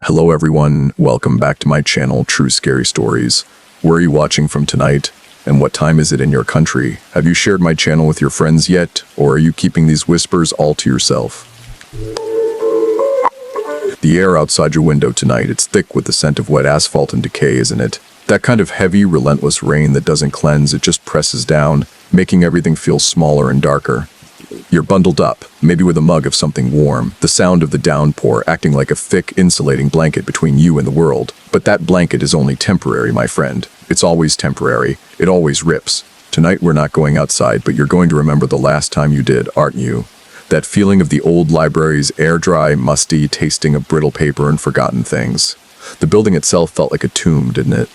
Hello everyone, welcome back to my channel, True Scary Stories. Where are you watching from tonight? And what time is it in your country? Have you shared my channel with your friends yet? Or are you keeping these whispers all to yourself? The air outside your window tonight, it's thick with the scent of wet asphalt and decay, isn't it? That kind of heavy, relentless rain that doesn't cleanse, it just presses down, making everything feel smaller and darker. You're bundled up, maybe with a mug of something warm, the sound of the downpour acting like a thick, insulating blanket between you and the world. But that blanket is only temporary, my friend. It's always temporary. It always rips. Tonight we're not going outside, but you're going to remember the last time you did, aren't you? That feeling of the old library's air-dry, musty, tasting of brittle paper and forgotten things. The building itself felt like a tomb, didn't it?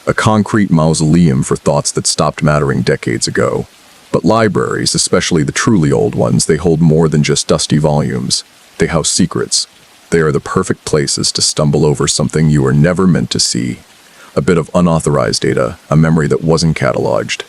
A concrete mausoleum for thoughts that stopped mattering decades ago. But libraries, especially the truly old ones, they hold more than just dusty volumes. They house secrets. They are the perfect places to stumble over something you were never meant to see. A bit of unauthorized data, a memory that wasn't cataloged.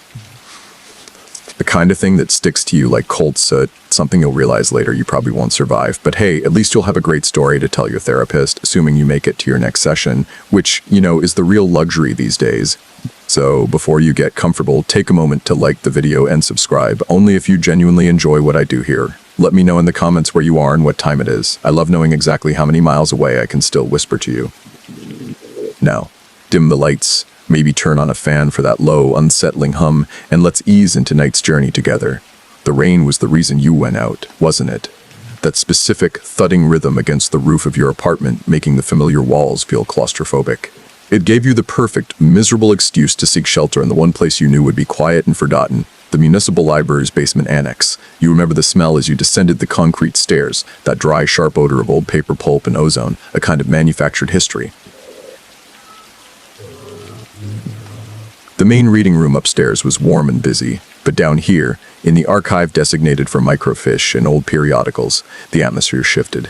The kind of thing that sticks to you like cold soot, something you'll realize later you probably won't survive. But hey, at least you'll have a great story to tell your therapist, assuming you make it to your next session, which, is the real luxury these days. So before you get comfortable, take a moment to like the video and subscribe, only if you genuinely enjoy what I do here. Let me know in the comments where you are and what time it is. I love knowing exactly how many miles away I can still whisper to you. Now, dim the lights, maybe turn on a fan for that low, unsettling hum, and let's ease into tonight's journey together. The rain was the reason you went out, wasn't it? That specific, thudding rhythm against the roof of your apartment, making the familiar walls feel claustrophobic. It gave you the perfect, miserable excuse to seek shelter in the one place you knew would be quiet and forgotten, the municipal library's basement annex. You remember the smell as you descended the concrete stairs, that dry, sharp odor of old paper pulp and ozone, a kind of manufactured history. The main reading room upstairs was warm and busy, but down here, in the archive designated for microfiche and old periodicals, the atmosphere shifted.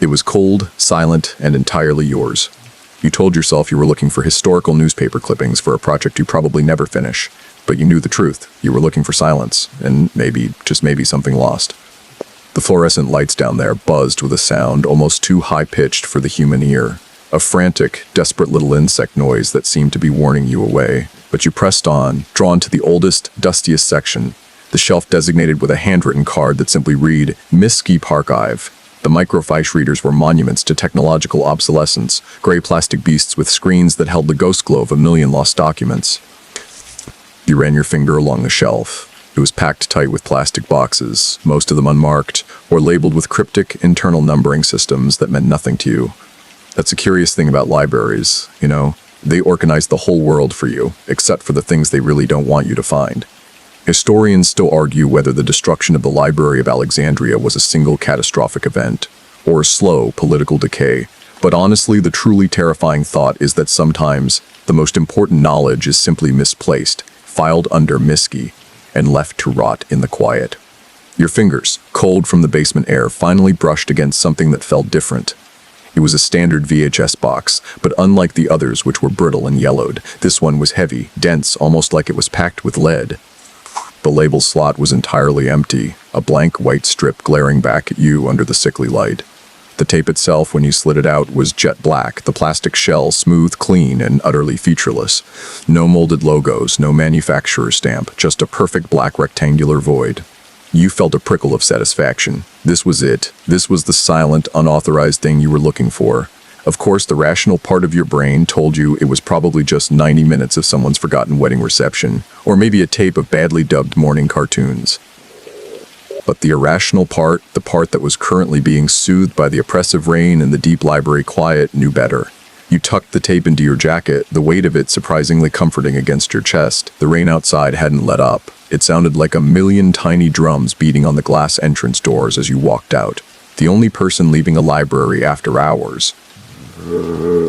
It was cold, silent, and entirely yours. You told yourself you were looking for historical newspaper clippings for a project you probably never finish, but you knew the truth. You were looking for silence, and maybe, just maybe, something lost. The fluorescent lights down there buzzed with a sound almost too high-pitched for the human ear. A frantic, desperate little insect noise that seemed to be warning you away. But you pressed on, drawn to the oldest, dustiest section, the shelf designated with a handwritten card that simply read, Miss Keep Archive. The microfiche readers were monuments to technological obsolescence, gray plastic beasts with screens that held the ghost glow of a million lost documents. You ran your finger along the shelf. It was packed tight with plastic boxes, most of them unmarked, or labeled with cryptic internal numbering systems that meant nothing to you. That's a curious thing about libraries, They organize the whole world for you, except for the things they really don't want you to find. Historians still argue whether the destruction of the Library of Alexandria was a single catastrophic event, or a slow political decay. But honestly, the truly terrifying thought is that sometimes the most important knowledge is simply misplaced, filed under MISKI, and left to rot in the quiet. Your fingers, cold from the basement air, finally brushed against something that felt different. It was a standard VHS box, but unlike the others which were brittle and yellowed, this one was heavy, dense, almost like it was packed with lead. The label slot was entirely empty, a blank white strip glaring back at you under the sickly light. The tape itself, when you slid it out, was jet black, the plastic shell smooth, clean, and utterly featureless. No molded logos, no manufacturer stamp, just a perfect black rectangular void. You felt a prickle of satisfaction. This was it. This was the silent, unauthorized thing you were looking for. Of course, the rational part of your brain told you it was probably just 90 minutes of someone's forgotten wedding reception, or maybe a tape of badly dubbed morning cartoons. But the irrational part, the part that was currently being soothed by the oppressive rain and the deep library quiet, knew better. You tucked the tape into your jacket, the weight of it surprisingly comforting against your chest. The rain outside hadn't let up. It sounded like a million tiny drums beating on the glass entrance doors as you walked out, the only person leaving a library after hours.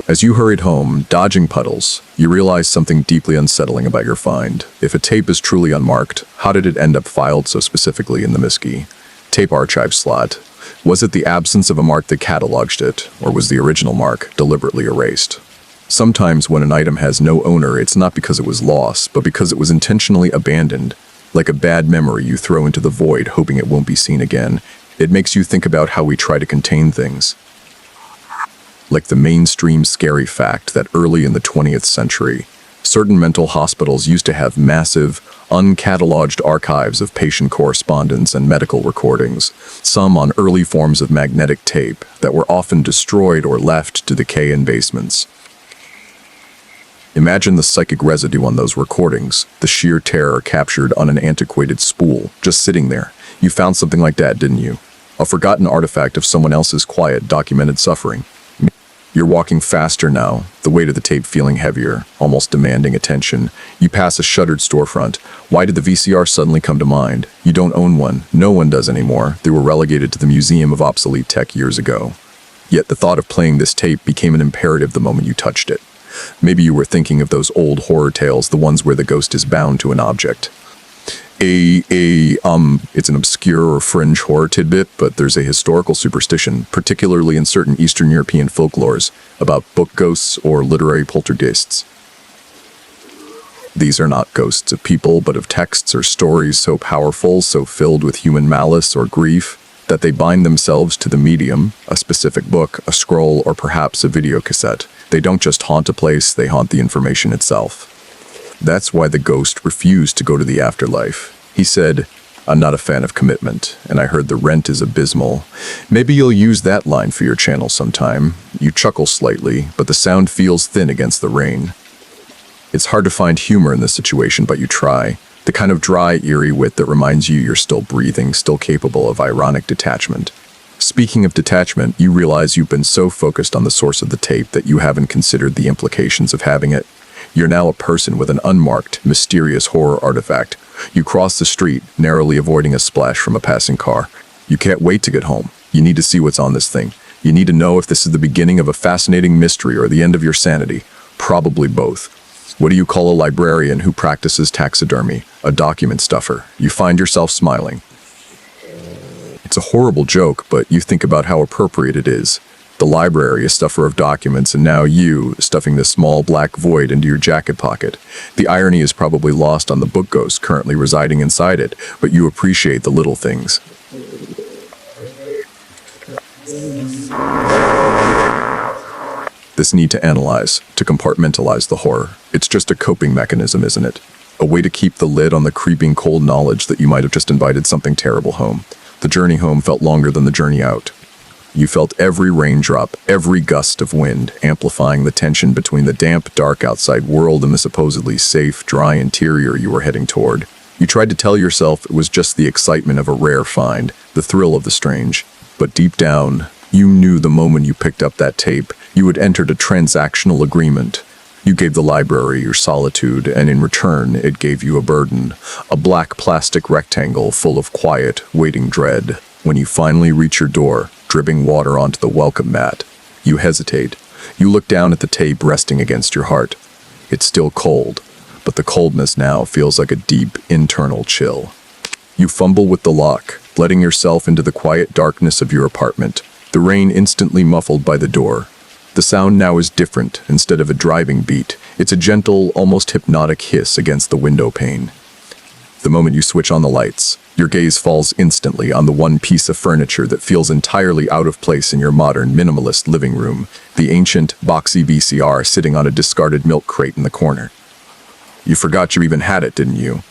As you hurried home, dodging puddles, you realized something deeply unsettling about your find. If a tape is truly unmarked, how did it end up filed so specifically in the MISKI tape archive slot? Was it the absence of a mark that cataloged it, or was the original mark deliberately erased? Sometimes when an item has no owner, it's not because it was lost, but because it was intentionally abandoned, like a bad memory you throw into the void hoping it won't be seen again. It makes you think about how we try to contain things. like the mainstream scary fact that early in the 20th century, certain mental hospitals used to have massive, uncatalogued archives of patient correspondence and medical recordings, some on early forms of magnetic tape that were often destroyed or left to decay in basements. Imagine the psychic residue on those recordings, the sheer terror captured on an antiquated spool, just sitting there. You found something like that, didn't you? A forgotten artifact of someone else's quiet, documented suffering. You're walking faster now, the weight of the tape feeling heavier, almost demanding attention. You pass a shuttered storefront. Why did the VCR suddenly come to mind? You don't own one. No one does anymore. They were relegated to the Museum of Obsolete Tech years ago. Yet the thought of playing this tape became an imperative the moment you touched it. Maybe you were thinking of those old horror tales, the ones where the ghost is bound to an object. It's an obscure or fringe horror tidbit, but there's a historical superstition, particularly in certain Eastern European folklores, about book ghosts or literary poltergeists. These are not ghosts of people, but of texts or stories so powerful, so filled with human malice or grief, that they bind themselves to the medium, a specific book, a scroll, or perhaps a video cassette. They don't just haunt a place, they haunt the information itself. That's why the ghost refused to go to the afterlife. He said, "I'm not a fan of commitment, and I heard the rent is abysmal. Maybe you'll use that line for your channel sometime." You chuckle slightly, but the sound feels thin against the rain. It's hard to find humor in this situation, but you try. The kind of dry, eerie wit that reminds you you're still breathing, still capable of ironic detachment. Speaking of detachment, you realize you've been so focused on the source of the tape that you haven't considered the implications of having it. You're now a person with an unmarked, mysterious horror artifact. You cross the street, narrowly avoiding a splash from a passing car. You can't wait to get home. You need to see what's on this thing. You need to know if this is the beginning of a fascinating mystery or the end of your sanity. Probably both. What do you call a librarian who practices taxidermy? A document stuffer. You find yourself smiling. It's a horrible joke, but you think about how appropriate it is. The library, a stuffer of documents, and now you, stuffing this small black void into your jacket pocket. The irony is probably lost on the book ghost currently residing inside it, but you appreciate the little things. This need to analyze, to compartmentalize the horror. It's just a coping mechanism, isn't it? A way to keep the lid on the creeping cold knowledge that you might have just invited something terrible home. The journey home felt longer than the journey out. You felt every raindrop, every gust of wind, amplifying the tension between the damp, dark outside world and the supposedly safe, dry interior you were heading toward. You tried to tell yourself it was just the excitement of a rare find, the thrill of the strange. But deep down, you knew the moment you picked up that tape, you had entered a transactional agreement. You gave the library your solitude, and in return, it gave you a burden, a black plastic rectangle full of quiet, waiting dread. When you finally reach your door, dripping water onto the welcome mat, you hesitate. You look down at the tape resting against your heart. It's still cold, but the coldness now feels like a deep, internal chill. You fumble with the lock, letting yourself into the quiet darkness of your apartment, the rain instantly muffled by the door. The sound now is different. Instead of a driving beat, it's a gentle, almost hypnotic hiss against the window pane. The moment you switch on the lights, your gaze falls instantly on the one piece of furniture that feels entirely out of place in your modern, minimalist living room, the ancient, boxy VCR sitting on a discarded milk crate in the corner. You forgot you even had it, didn't you?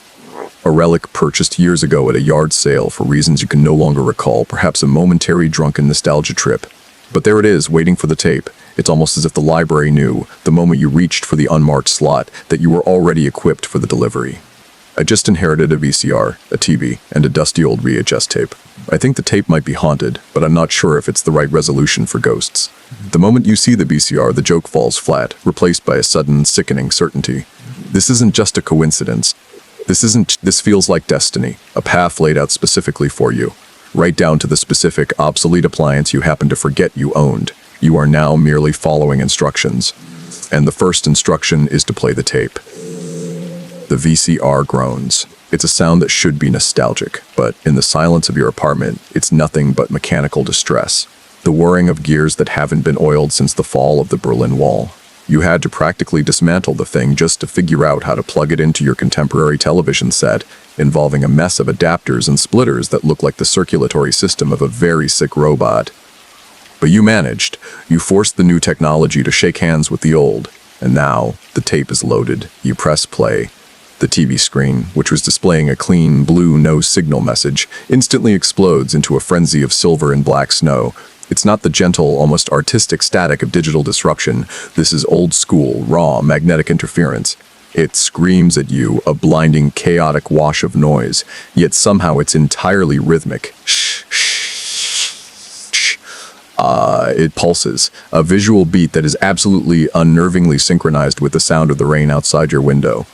A relic purchased years ago at a yard sale for reasons you can no longer recall, perhaps a momentary drunken nostalgia trip. But there it is, waiting for the tape. It's almost as if the library knew, the moment you reached for the unmarked slot, that you were already equipped for the delivery. I just inherited a VCR, a TV, and a dusty old VHS tape. I think the tape might be haunted, but I'm not sure if it's the right resolution for ghosts. The moment you see the VCR, the joke falls flat, replaced by a sudden, sickening certainty. This isn't just a coincidence. This feels like destiny, a path laid out specifically for you, right down to the specific, obsolete appliance you happen to forget you owned. You are now merely following instructions. And the first instruction is to play the tape. The VCR groans. It's a sound that should be nostalgic, but in the silence of your apartment, it's nothing but mechanical distress. The whirring of gears that haven't been oiled since the fall of the Berlin Wall. You had to practically dismantle the thing just to figure out how to plug it into your contemporary television set, involving a mess of adapters and splitters that look like the circulatory system of a very sick robot. But you managed. You forced the new technology to shake hands with the old. And now, the tape is loaded. You press play. The TV screen, which was displaying a clean blue no signal message, instantly explodes into a frenzy of silver and black snow. It's not the gentle, almost artistic static of digital disruption. This is old school, raw, magnetic interference. It screams at you, a blinding, chaotic wash of noise, yet somehow it's entirely rhythmic. It pulses, a visual beat that is absolutely unnervingly synchronized with the sound of the rain outside your window.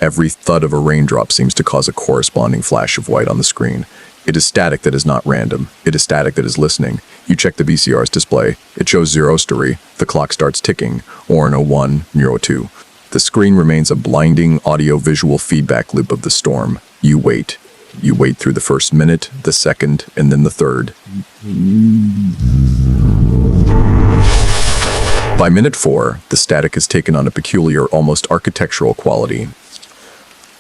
Every thud of a raindrop seems to cause a corresponding flash of white on the screen. It is static that is not random. It is static that is listening. You check the VCR's display. It shows 0 story. The clock starts ticking. Orno 1, Neuro 2. The screen remains a blinding audio-visual feedback loop of the storm. You wait. You wait through the first minute, the second, and then the third. By minute 4, the static has taken on a peculiar, almost architectural quality.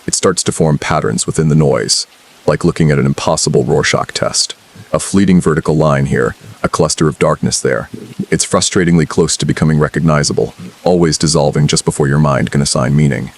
It starts to form patterns within the noise, like looking at an impossible Rorschach test. A fleeting vertical line here, a cluster of darkness there. It's frustratingly close to becoming recognizable, always dissolving just before your mind can assign meaning.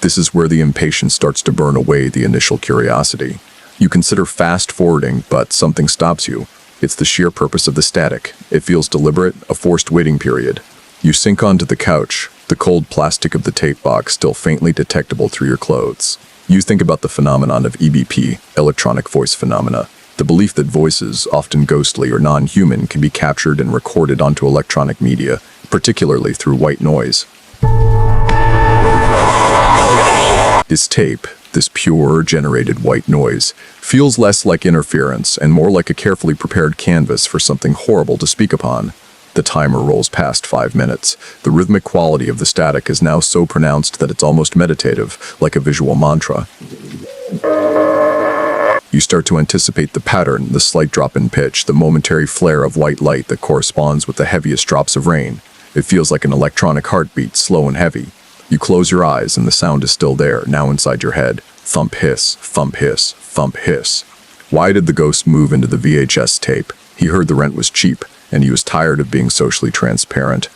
This is where the impatience starts to burn away the initial curiosity. You consider fast-forwarding, but something stops you. It's the sheer purpose of the static. It feels deliberate, a forced waiting period. You sink onto the couch, the cold plastic of the tape box still faintly detectable through your clothes. You think about the phenomenon of EVP, electronic voice phenomena, the belief that voices, often ghostly or non-human, can be captured and recorded onto electronic media, particularly through white noise. This tape, this pure, generated white noise, feels less like interference and more like a carefully prepared canvas for something horrible to speak upon. The timer rolls past 5 minutes. The rhythmic quality of the static is now so pronounced that it's almost meditative, like a visual mantra. You start to anticipate the pattern, the slight drop in pitch, the momentary flare of white light that corresponds with the heaviest drops of rain. It feels like an electronic heartbeat, slow and heavy. You close your eyes and the sound is still there, now inside your head. Thump hiss, thump hiss, thump hiss. Why did the ghost move into the VHS tape? He heard the rent was cheap, and he was tired of being socially transparent.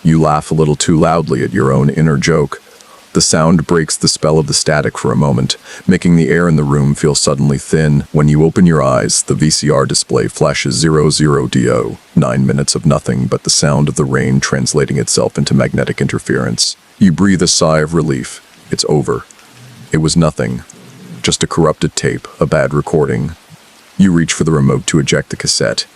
You laugh a little too loudly at your own inner joke. The sound breaks the spell of the static for a moment, making the air in the room feel suddenly thin. When you open your eyes, the VCR display flashes 00DO, 9 minutes of nothing but the sound of the rain translating itself into magnetic interference. You breathe a sigh of relief. It's over. It was nothing. Just a corrupted tape, a bad recording. You reach for the remote to eject the cassette.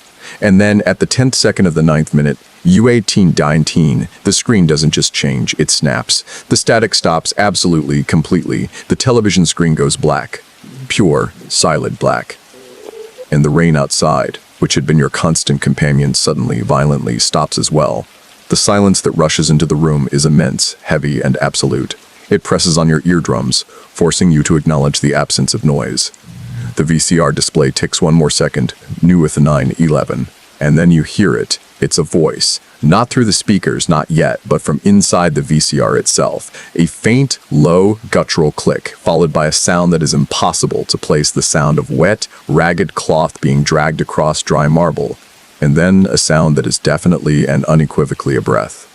And then, at the 10th second of the 9th minute, U18-19, the screen doesn't just change, it snaps. The static stops absolutely, completely. The television screen goes black. Pure, silent black. And the rain outside, which had been your constant companion, suddenly, violently stops as well. The silence that rushes into the room is immense, heavy, and absolute. It presses on your eardrums, forcing you to acknowledge the absence of noise. The VCR display ticks one more second, new with the 911, and then you hear it. It's a voice, not through the speakers, not yet, but from inside the VCR itself. A faint, low, guttural click, followed by a sound that is impossible to place, the sound of wet, ragged cloth being dragged across dry marble. And then a sound that is definitely and unequivocally a breath.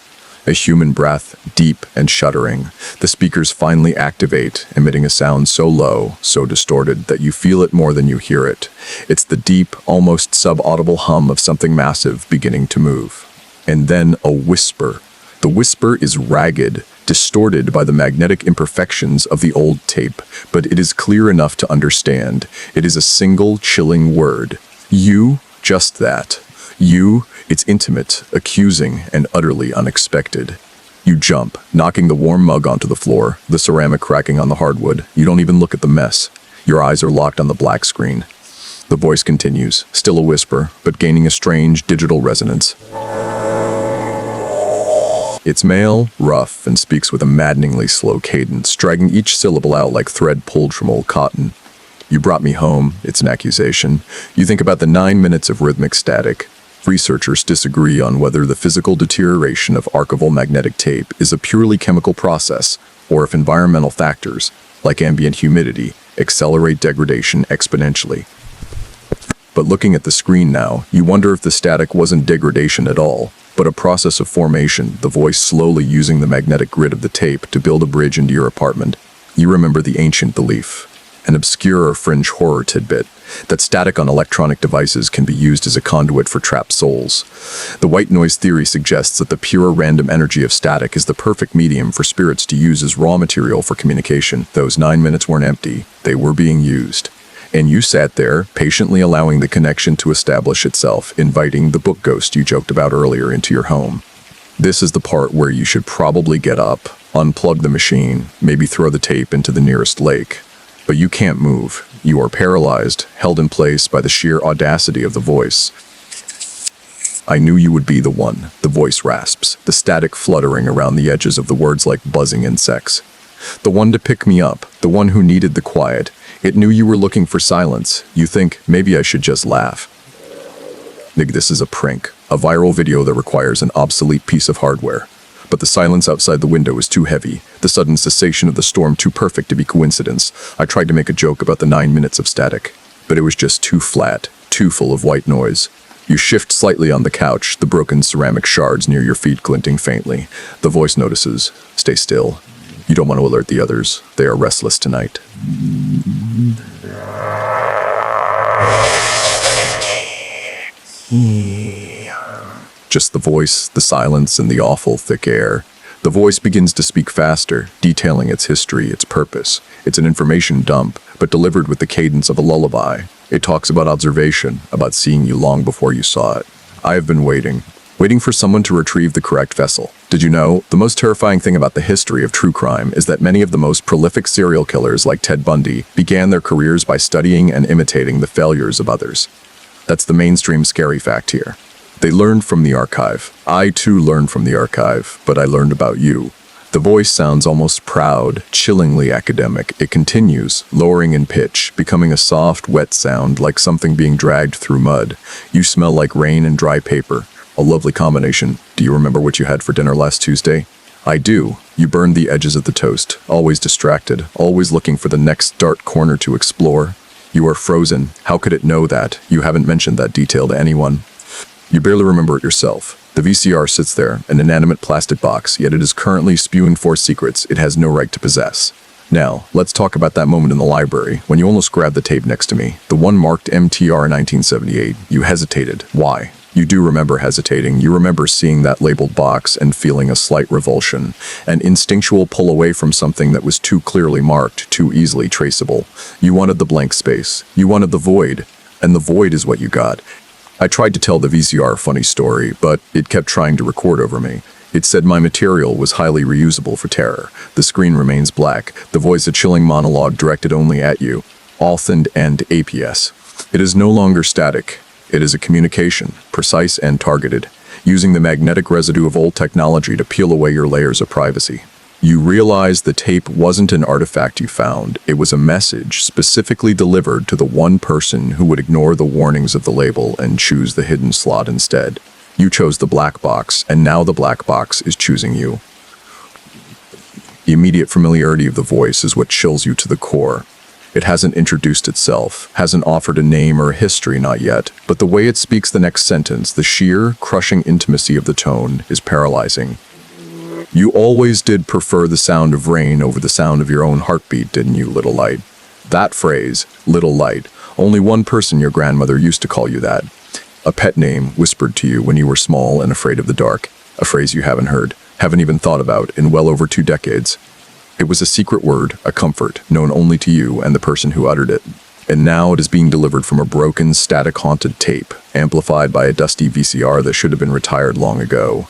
A human breath, deep and shuddering. The speakers finally activate, emitting a sound so low, so distorted, that you feel it more than you hear it. It's the deep, almost subaudible hum of something massive beginning to move. And then a whisper. The whisper is ragged, distorted by the magnetic imperfections of the old tape, but it is clear enough to understand. It is a single, chilling word. You, just that. You, it's intimate, accusing, and utterly unexpected. You jump, knocking the warm mug onto the floor, the ceramic cracking on the hardwood. You don't even look at the mess. Your eyes are locked on the black screen. The voice continues, still a whisper, but gaining a strange digital resonance. It's male, rough, and speaks with a maddeningly slow cadence, dragging each syllable out like thread pulled from old cotton. You brought me home, it's an accusation. You think about the 9 minutes of rhythmic static. Researchers disagree on whether the physical deterioration of archival magnetic tape is a purely chemical process, or if environmental factors, like ambient humidity, accelerate degradation exponentially. But looking at the screen now, you wonder if the static wasn't degradation at all, but a process of formation, the voice slowly using the magnetic grid of the tape to build a bridge into your apartment. You remember the ancient belief, an obscure or fringe horror tidbit, that static on electronic devices can be used as a conduit for trapped souls. The white noise theory suggests that the pure random energy of static is the perfect medium for spirits to use as raw material for communication. Those 9 minutes weren't empty, they were being used. And you sat there, patiently allowing the connection to establish itself, inviting the book ghost you joked about earlier into your home. This is the part where you should probably get up, unplug the machine, maybe throw the tape into the nearest lake. But you can't move. You are paralyzed, held in place by the sheer audacity of the voice. I knew you would be the one, the voice rasps, the static fluttering around the edges of the words like buzzing insects. The one to pick me up, the one who needed the quiet. It knew you were looking for silence. You think, maybe I should just laugh. Nig, this is a prank, a viral video that requires an obsolete piece of hardware. But the silence outside the window is too heavy, the sudden cessation of the storm too perfect to be coincidence. I tried to make a joke about the 9 minutes of static, but it was just too flat, too full of white noise. You shift slightly on the couch, the broken ceramic shards near your feet glinting faintly. The voice notices. Stay still. You don't want to alert the others. They are restless tonight. Just the voice, the silence, and the awful thick air. The voice begins to speak faster, detailing its history, its purpose. It's an information dump, but delivered with the cadence of a lullaby. It talks about observation, about seeing you long before you saw it. I have been waiting for someone to retrieve the correct vessel. Did you know, the most terrifying thing about the history of true crime is that many of the most prolific serial killers like Ted Bundy began their careers by studying and imitating the failures of others. That's the mainstream scary fact here. They learned from the archive. I too learned from the archive, but I learned about you. The voice sounds almost proud, chillingly academic. It continues, lowering in pitch, becoming a soft, wet sound like something being dragged through mud. You smell like rain and dry paper. A lovely combination. Do you remember what you had for dinner last Tuesday? I do. You burned the edges of the toast, always distracted, always looking for the next dark corner to explore. You are frozen. How could it know that? You haven't mentioned that detail to anyone. You barely remember it yourself. The VCR sits there, an inanimate plastic box, yet it is currently spewing forth secrets it has no right to possess. Now, let's talk about that moment in the library, when you almost grabbed the tape next to me, the one marked MTR 1978. You hesitated. Why? You do remember hesitating. You remember seeing that labeled box and feeling a slight revulsion, an instinctual pull away from something that was too clearly marked, too easily traceable. You wanted the blank space. You wanted the void, and the void is what you got. I tried to tell the VCR a funny story, but it kept trying to record over me. It said my material was highly reusable for terror. The screen remains black, the voice a chilling monologue directed only at you. Authened and APS. It is no longer static. It is a communication, precise and targeted, using the magnetic residue of old technology to peel away your layers of privacy. You realize the tape wasn't an artifact you found. It was a message specifically delivered to the one person who would ignore the warnings of the label and choose the hidden slot instead. You chose the black box, and now the black box is choosing you. The immediate familiarity of the voice is what chills you to the core. It hasn't introduced itself, hasn't offered a name or a history, not yet, but the way it speaks the next sentence, the sheer, crushing intimacy of the tone, is paralyzing. You always did prefer the sound of rain over the sound of your own heartbeat, didn't you, little light? That phrase, little light, only one person, your grandmother, used to call you that. A pet name whispered to you when you were small and afraid of the dark, a phrase you haven't heard, haven't even thought about in well over 2 decades. It was a secret word, a comfort, known only to you and the person who uttered it. And now it is being delivered from a broken, static-haunted tape, amplified by a dusty VCR that should have been retired long ago.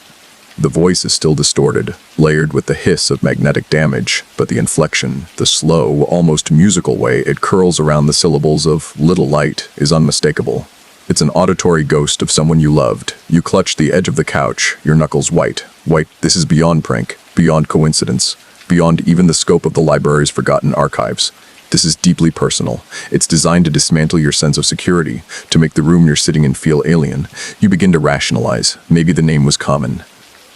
The voice is still distorted, layered with the hiss of magnetic damage, but the inflection, the slow, almost musical way it curls around the syllables of little light is unmistakable. It's an auditory ghost of someone you loved. You clutch the edge of the couch, your knuckles white. White, this is beyond prank, beyond coincidence, beyond even the scope of the library's forgotten archives. This is deeply personal. It's designed to dismantle your sense of security, to make the room you're sitting in feel alien. You begin to rationalize. Maybe the name was common.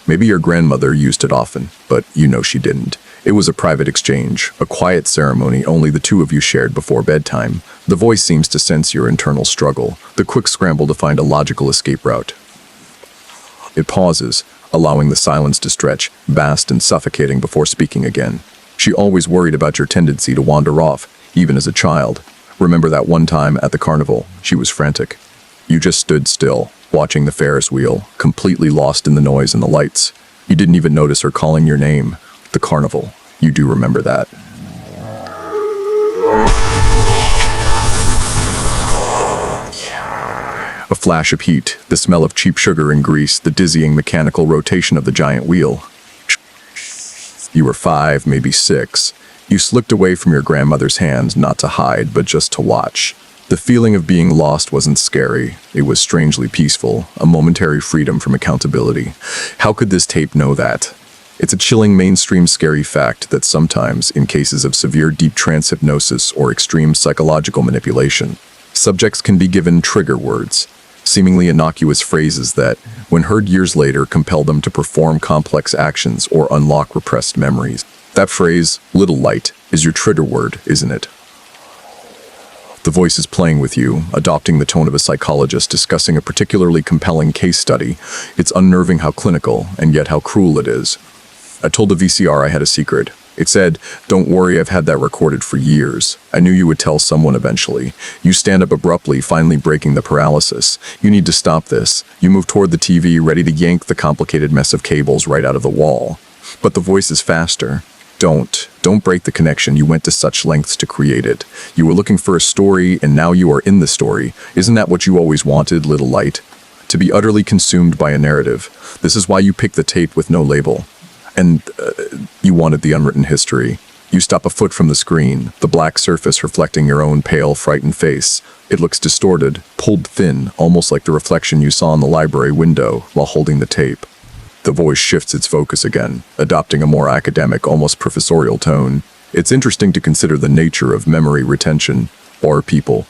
Maybe your grandmother used it often, but you know she didn't. It was a private exchange, a quiet ceremony only the two of you shared before bedtime. The voice seems to sense your internal struggle, the quick scramble to find a logical escape route. It pauses, allowing the silence to stretch, vast and suffocating before speaking again. She always worried about your tendency to wander off, even as a child. Remember that one time at the carnival, she was frantic. You just stood still, watching the Ferris wheel, completely lost in the noise and the lights. You didn't even notice her calling your name. The carnival. You do remember that. A flash of heat, the smell of cheap sugar and grease, the dizzying mechanical rotation of the giant wheel. You were 5, maybe 6. You slipped away from your grandmother's hands, not to hide, but just to watch. The feeling of being lost wasn't scary. It was strangely peaceful, a momentary freedom from accountability. How could this tape know that? It's a chilling mainstream scary fact that sometimes, in cases of severe deep trance hypnosis or extreme psychological manipulation, subjects can be given trigger words, seemingly innocuous phrases that, when heard years later, compel them to perform complex actions or unlock repressed memories. That phrase, little light, is your trigger word, isn't it? The voice is playing with you, adopting the tone of a psychologist discussing a particularly compelling case study. It's unnerving how clinical, and yet how cruel it is. I told the VCR I had a secret. It said, "Don't worry, I've had that recorded for years. I knew you would tell someone eventually." You stand up abruptly, finally breaking the paralysis. You need to stop this. You move toward the TV, ready to yank the complicated mess of cables right out of the wall. But the voice is faster. Don't break the connection. You went to such lengths to create it. You were looking for a story, and now you are in the story. Isn't that what you always wanted, little light? To be utterly consumed by a narrative. This is why you picked the tape with no label. And you wanted the unwritten history. You stop a foot from the screen, the black surface reflecting your own pale, frightened face. It looks distorted, pulled thin, almost like the reflection you saw in the library window while holding the tape. The voice shifts its focus again, adopting a more academic, almost professorial tone. It's interesting to consider the nature of memory retention, or people.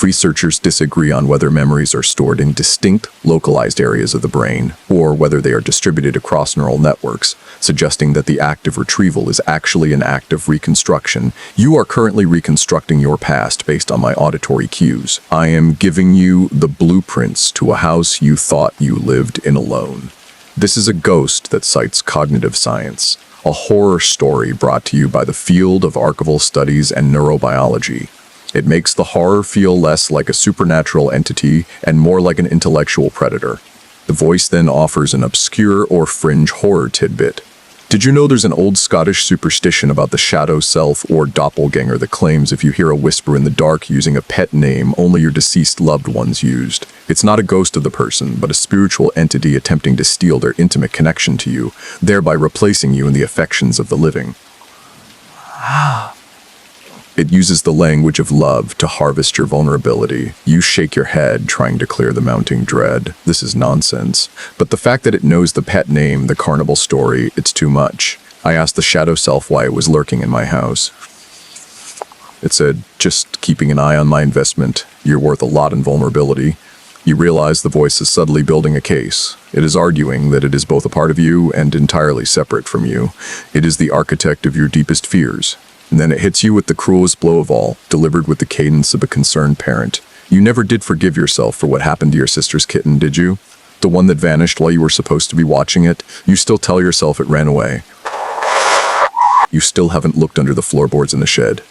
Researchers disagree on whether memories are stored in distinct, localized areas of the brain, or whether they are distributed across neural networks, suggesting that the act of retrieval is actually an act of reconstruction. You are currently reconstructing your past based on my auditory cues. I am giving you the blueprints to a house you thought you lived in alone. This is a ghost that cites cognitive science, a horror story brought to you by the field of archival studies and neurobiology. It makes the horror feel less like a supernatural entity and more like an intellectual predator. The voice then offers an obscure or fringe horror tidbit. Did you know there's an old Scottish superstition about the shadow self or doppelganger that claims if you hear a whisper in the dark using a pet name only your deceased loved ones used? It's not a ghost of the person, but a spiritual entity attempting to steal their intimate connection to you, thereby replacing you in the affections of the living. It uses the language of love to harvest your vulnerability. You shake your head, trying to clear the mounting dread. This is nonsense. But the fact that it knows the pet name, the carnival story, it's too much. I asked the shadow self why it was lurking in my house. It said, "Just keeping an eye on my investment. You're worth a lot in vulnerability." You realize the voice is subtly building a case. It is arguing that it is both a part of you and entirely separate from you. It is the architect of your deepest fears. And then it hits you with the cruelest blow of all, delivered with the cadence of a concerned parent. You never did forgive yourself for what happened to your sister's kitten, did you? The one that vanished while you were supposed to be watching it? You still tell yourself it ran away. You still haven't looked under the floorboards in the shed.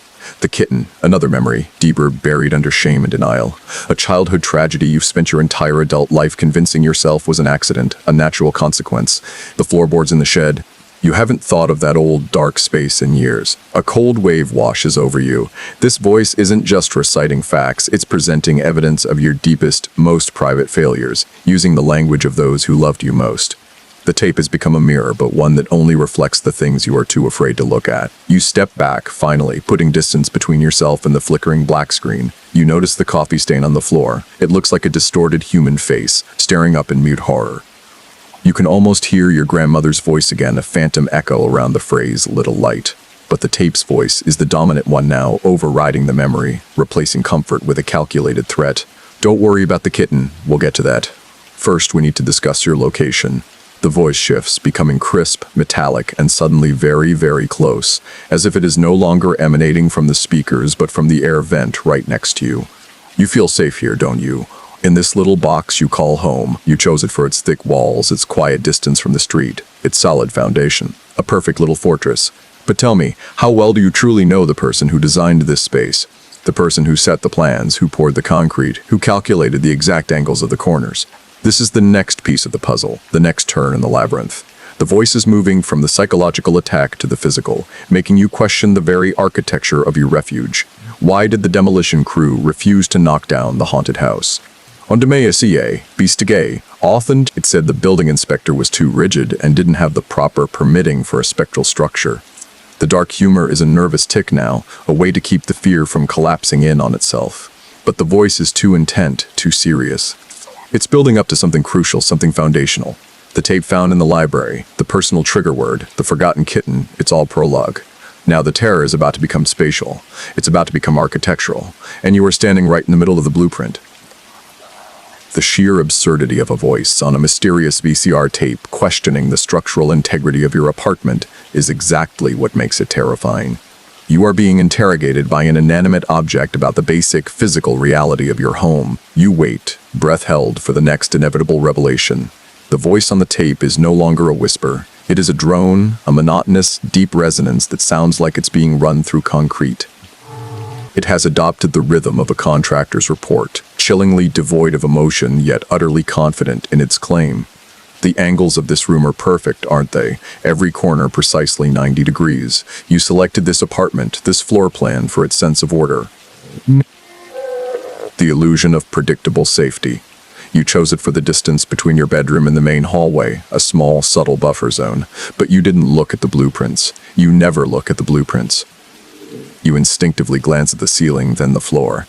The kitten, another memory, deeper, buried under shame and denial. A childhood tragedy you've spent your entire adult life convincing yourself was an accident, a natural consequence. The floorboards in the shed. You haven't thought of that old dark space in years. A cold wave washes over you. This voice isn't just reciting facts, it's presenting evidence of your deepest, most private failures, using the language of those who loved you most. The tape has become a mirror, but one that only reflects the things you are too afraid to look at. You step back, finally, putting distance between yourself and the flickering black screen. You notice the coffee stain on the floor. It looks like a distorted human face, staring up in mute horror. You can almost hear your grandmother's voice again, a phantom echo around the phrase, "little light." But the tape's voice is the dominant one now, overriding the memory, replacing comfort with a calculated threat. Don't worry about the kitten, we'll get to that. First, we need to discuss your location. The voice shifts, becoming crisp, metallic, and suddenly very, very close, as if it is no longer emanating from the speakers but from the air vent right next to you. You feel safe here, don't you? In this little box you call home. You chose it for its thick walls, its quiet distance from the street, its solid foundation. A perfect little fortress. But tell me, how well do you truly know the person who designed this space? The person who set the plans, who poured the concrete, who calculated the exact angles of the corners? This is the next piece of the puzzle, the next turn in the labyrinth. The voice is moving from the psychological attack to the physical, making you question the very architecture of your refuge. Why did the demolition crew refuse to knock down the haunted house? On Demacia, Bistigay, often it said the building inspector was too rigid and didn't have the proper permitting for a spectral structure. The dark humor is a nervous tick now, a way to keep the fear from collapsing in on itself. But the voice is too intent, too serious. It's building up to something crucial, something foundational. The tape found in the library, the personal trigger word, the forgotten kitten, it's all prologue. Now the terror is about to become spatial. It's about to become architectural. And you are standing right in the middle of the blueprint. The sheer absurdity of a voice on a mysterious VCR tape questioning the structural integrity of your apartment is exactly what makes it terrifying. You are being interrogated by an inanimate object about the basic physical reality of your home. You wait, breath held, for the next inevitable revelation. The voice on the tape is no longer a whisper. It is a drone, a monotonous, deep resonance that sounds like it's being run through concrete. It has adopted the rhythm of a contractor's report, chillingly devoid of emotion yet utterly confident in its claim. The angles of this room are perfect, aren't they? Every corner precisely 90 degrees. You selected this apartment, this floor plan, for its sense of order. The illusion of predictable safety. You chose it for the distance between your bedroom and the main hallway, a small, subtle buffer zone. But you didn't look at the blueprints. You never look at the blueprints. You instinctively glance at the ceiling, then the floor.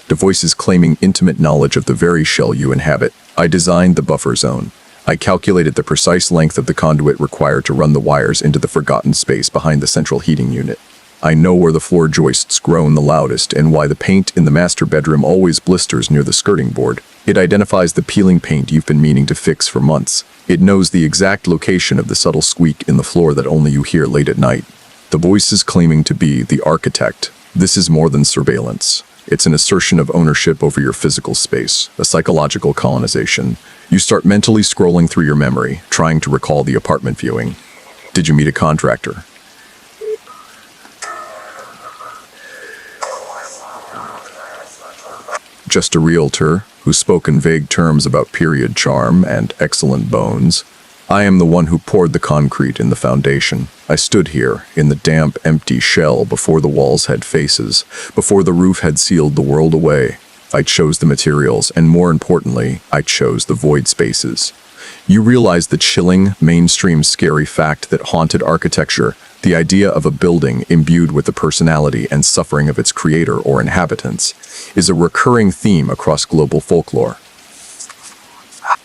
The voice is claiming intimate knowledge of the very shell you inhabit. I designed the buffer zone. I calculated the precise length of the conduit required to run the wires into the forgotten space behind the central heating unit. I know where the floor joists groan the loudest and why the paint in the master bedroom always blisters near the skirting board. It identifies the peeling paint you've been meaning to fix for months. It knows the exact location of the subtle squeak in the floor that only you hear late at night. The voice is claiming to be the architect. This is more than surveillance. It's an assertion of ownership over your physical space, a psychological colonization. You start mentally scrolling through your memory, trying to recall the apartment viewing. Did you meet a contractor? Just a realtor who spoke in vague terms about period charm and excellent bones. I am the one who poured the concrete in the foundation. I stood here, in the damp, empty shell, before the walls had faces, before the roof had sealed the world away. I chose the materials, and more importantly, I chose the void spaces. You realize the chilling, mainstream, scary fact that haunted architecture, the idea of a building imbued with the personality and suffering of its creator or inhabitants, is a recurring theme across global folklore.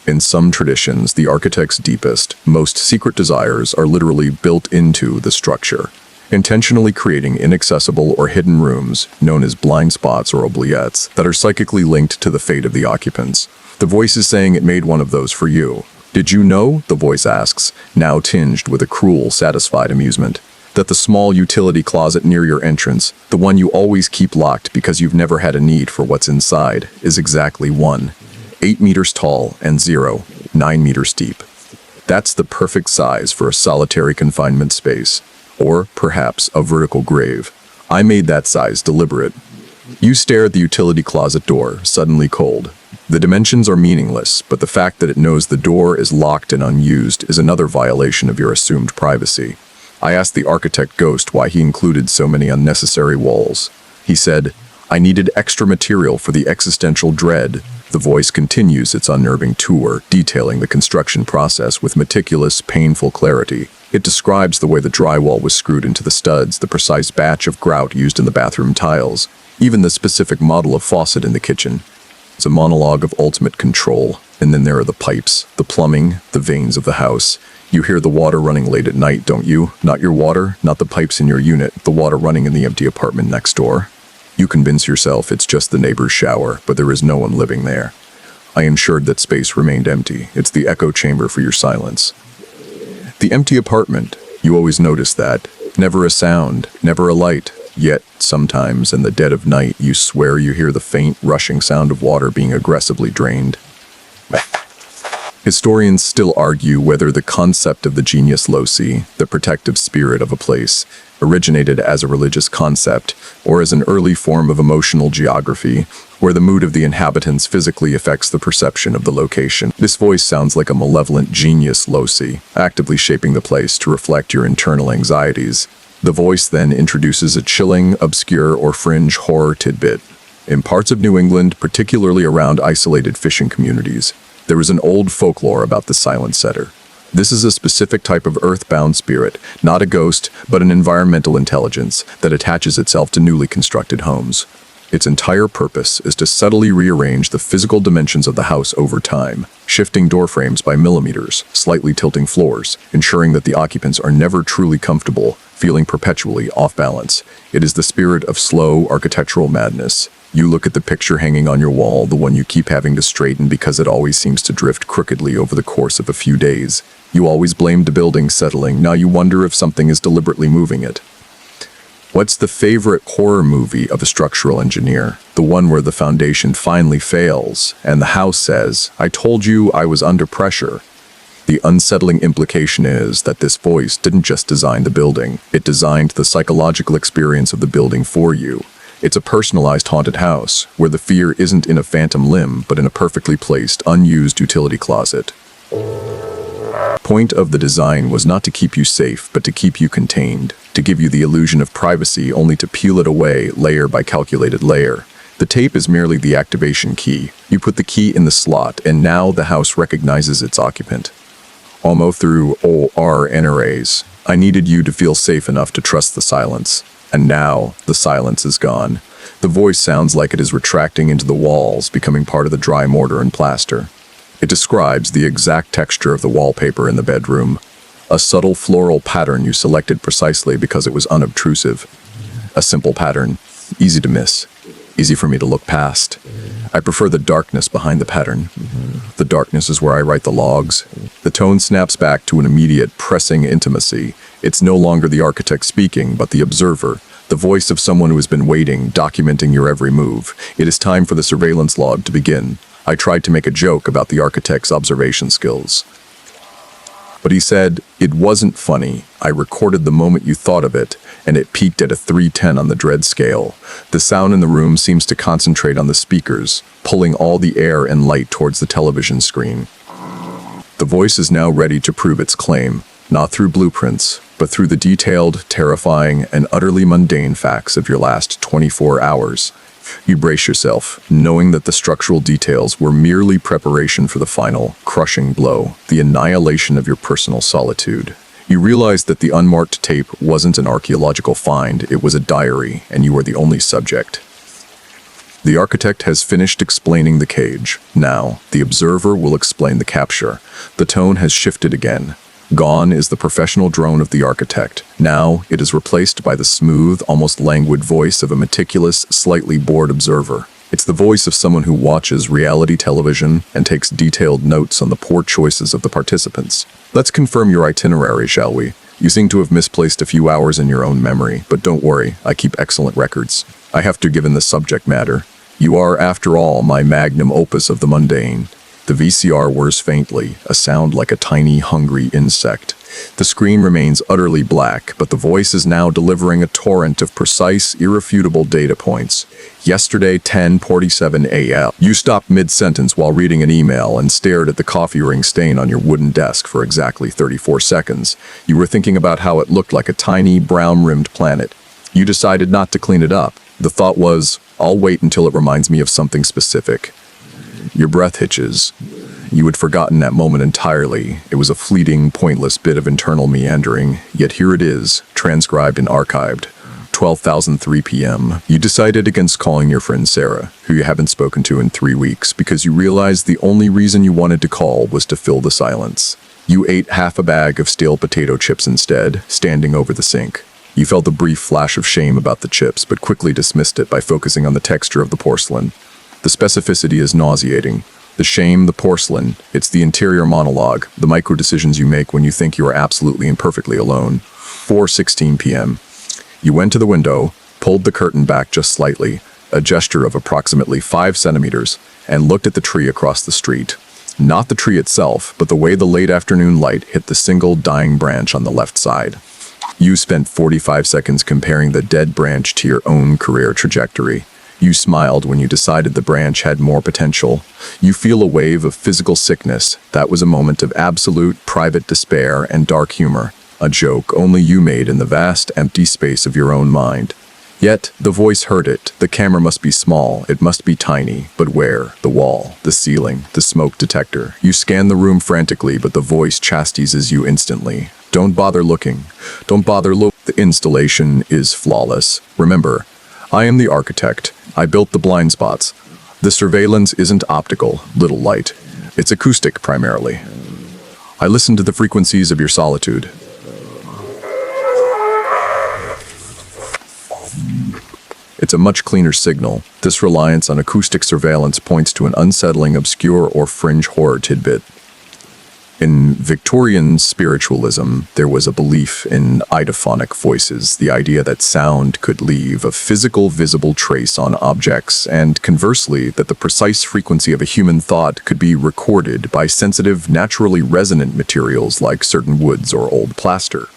In some traditions, the architect's deepest, most secret desires are literally built into the structure, intentionally creating inaccessible or hidden rooms, known as blind spots or oubliettes, that are psychically linked to the fate of the occupants. The voice is saying it made one of those for you. Did you know, the voice asks, now tinged with a cruel, satisfied amusement, that the small utility closet near your entrance, the one you always keep locked because you've never had a need for what's inside, is exactly 8 meters tall and 9 meters deep. That's the perfect size for a solitary confinement space, or perhaps a vertical grave. I made that size deliberate. You stare at the utility closet door, suddenly cold. The dimensions are meaningless, but the fact that it knows the door is locked and unused is another violation of your assumed privacy. I asked the architect ghost why he included so many unnecessary walls. He said, I needed extra material for the existential dread. The voice continues its unnerving tour, detailing the construction process with meticulous, painful clarity. It describes the way the drywall was screwed into the studs, the precise batch of grout used in the bathroom tiles, even the specific model of faucet in the kitchen. It's a monologue of ultimate control. And then there are the pipes, the plumbing, the veins of the house. You hear the water running late at night, don't you? Not your water, not the pipes in your unit, the water running in the empty apartment next door. You convince yourself it's just the neighbor's shower, but there is no one living there. I ensured that space remained empty. It's the echo chamber for your silence. The empty apartment, you always notice that. Never a sound, never a light. Yet, sometimes in the dead of night, you swear you hear the faint, rushing sound of water being aggressively drained. Historians still argue whether the concept of the genius loci, the protective spirit of a place, originated as a religious concept or as an early form of emotional geography, where the mood of the inhabitants physically affects the perception of the location. This voice sounds like a malevolent genius loci, actively shaping the place to reflect your internal anxieties. The voice then introduces a chilling, obscure, or fringe horror tidbit. In parts of New England, particularly around isolated fishing communities, there is an old folklore about the silent setter. This is a specific type of earthbound spirit, not a ghost, but an environmental intelligence that attaches itself to newly constructed homes. Its entire purpose is to subtly rearrange the physical dimensions of the house over time, shifting door frames by millimeters, slightly tilting floors, ensuring that the occupants are never truly comfortable, feeling perpetually off balance. It is the spirit of slow architectural madness. You look at the picture hanging on your wall, the one you keep having to straighten because it always seems to drift crookedly over the course of a few days. You always blamed the building settling, now you wonder if something is deliberately moving it. What's the favorite horror movie of a structural engineer? The one where the foundation finally fails, and the house says, "I told you I was under pressure." The unsettling implication is that this voice didn't just design the building, it designed the psychological experience of the building for you. It's a personalized haunted house, where the fear isn't in a phantom limb, but in a perfectly placed, unused utility closet. Point of the design was not to keep you safe, but to keep you contained, to give you the illusion of privacy only to peel it away layer by calculated layer. The tape is merely the activation key. You put the key in the slot, and now the house recognizes its occupant. Almo through ORNRAs. I needed you to feel safe enough to trust the silence. And now, the silence is gone. The voice sounds like it is retracting into the walls, becoming part of the dry mortar and plaster. It describes the exact texture of the wallpaper in the bedroom. A subtle floral pattern you selected precisely because it was unobtrusive. A simple pattern, easy to miss, easy for me to look past. I prefer the darkness behind the pattern. The darkness is where I write the logs. The tone snaps back to an immediate, pressing intimacy. It's no longer the architect speaking, but the observer, the voice of someone who has been waiting, documenting your every move. It is time for the surveillance log to begin. I tried to make a joke about the architect's observation skills. But he said, "It wasn't funny. I recorded the moment you thought of it, and it peaked at a 310 on the dread scale. The sound in the room seems to concentrate on the speakers, pulling all the air and light towards the television screen." The voice is now ready to prove its claim, not through blueprints, but through the detailed, terrifying, and utterly mundane facts of your last 24 hours. You brace yourself, knowing that the structural details were merely preparation for the final, crushing blow, the annihilation of your personal solitude. You realize that the unmarked tape wasn't an archaeological find, it was a diary, and you were the only subject. The architect has finished explaining the cage. Now, the observer will explain the capture. The tone has shifted again. Gone is the professional drone of the architect. Now, it is replaced by the smooth, almost languid voice of a meticulous, slightly bored observer. It's the voice of someone who watches reality television and takes detailed notes on the poor choices of the participants. Let's confirm your itinerary, shall we? You seem to have misplaced a few hours in your own memory, but don't worry, I keep excellent records. I have to given the subject matter. You are, after all, my magnum opus of the mundane. The VCR whirs faintly, a sound like a tiny, hungry insect. The screen remains utterly black, but the voice is now delivering a torrent of precise, irrefutable data points. Yesterday, 10:47 a.m. You stopped mid-sentence while reading an email and stared at the coffee ring stain on your wooden desk for exactly 34 seconds. You were thinking about how it looked like a tiny, brown-rimmed planet. You decided not to clean it up. The thought was, I'll wait until it reminds me of something specific. Your breath hitches. You had forgotten that moment entirely. It was a fleeting, pointless bit of internal meandering, yet here it is, transcribed and archived. 12,003 p.m. You decided against calling your friend Sarah, who you haven't spoken to in 3 weeks, because you realized the only reason you wanted to call was to fill the silence. You ate half a bag of stale potato chips instead, standing over the sink. You felt a brief flash of shame about the chips, but quickly dismissed it by focusing on the texture of the porcelain. The specificity is nauseating. The shame, the porcelain, it's the interior monologue, the micro decisions you make when you think you are absolutely and perfectly alone. 4:16 p.m. You went to the window, pulled the curtain back just slightly, a gesture of approximately 5 centimeters, and looked at the tree across the street. Not the tree itself, but the way the late afternoon light hit the single dying branch on the left side. You spent 45 seconds comparing the dead branch to your own career trajectory. You smiled when you decided the branch had more potential. You feel a wave of physical sickness. That was a moment of absolute private despair and dark humor, a joke only you made in the vast, empty space of your own mind. Yet, the voice heard it. The camera must be small, it must be tiny, but where? The wall, the ceiling, the smoke detector. You scan the room frantically, but the voice chastises you instantly. Don't bother looking. Don't bother look. The installation is flawless. Remember, I am the architect. I built the blind spots. The surveillance isn't optical, little light. It's acoustic, primarily. I listen to the frequencies of your solitude. It's a much cleaner signal. This reliance on acoustic surveillance points to an unsettling, obscure, or fringe horror tidbit. In Victorian spiritualism, there was a belief in eidophonic voices, the idea that sound could leave a physical, visible trace on objects, and conversely, that the precise frequency of a human thought could be recorded by sensitive, naturally resonant materials like certain woods or old plaster.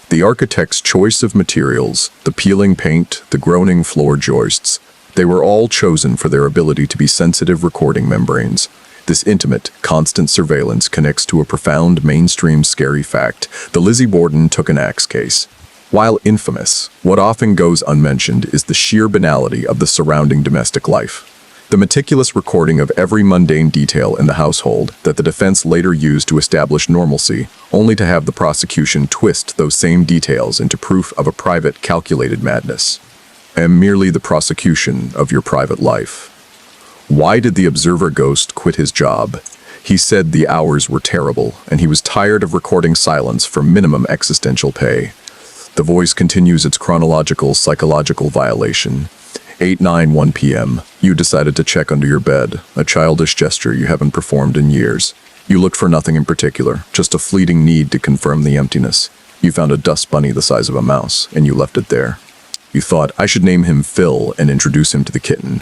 The architect's choice of materials, the peeling paint, the groaning floor joists, they were all chosen for their ability to be sensitive recording membranes. This intimate, constant surveillance connects to a profound, mainstream, scary fact. The Lizzie Borden took an axe case. While infamous, what often goes unmentioned is the sheer banality of the surrounding domestic life. The meticulous recording of every mundane detail in the household that the defense later used to establish normalcy, only to have the prosecution twist those same details into proof of a private, calculated madness. And merely the prosecution of your private life. Why did the observer ghost quit his job? He said the hours were terrible, and he was tired of recording silence for minimum existential pay. The voice continues its chronological, psychological violation. 8:01 p.m. You decided to check under your bed, a childish gesture you haven't performed in years. You looked for nothing in particular, just a fleeting need to confirm the emptiness. You found a dust bunny the size of a mouse, and you left it there. You thought, I should name him Phil and introduce him to the kitten.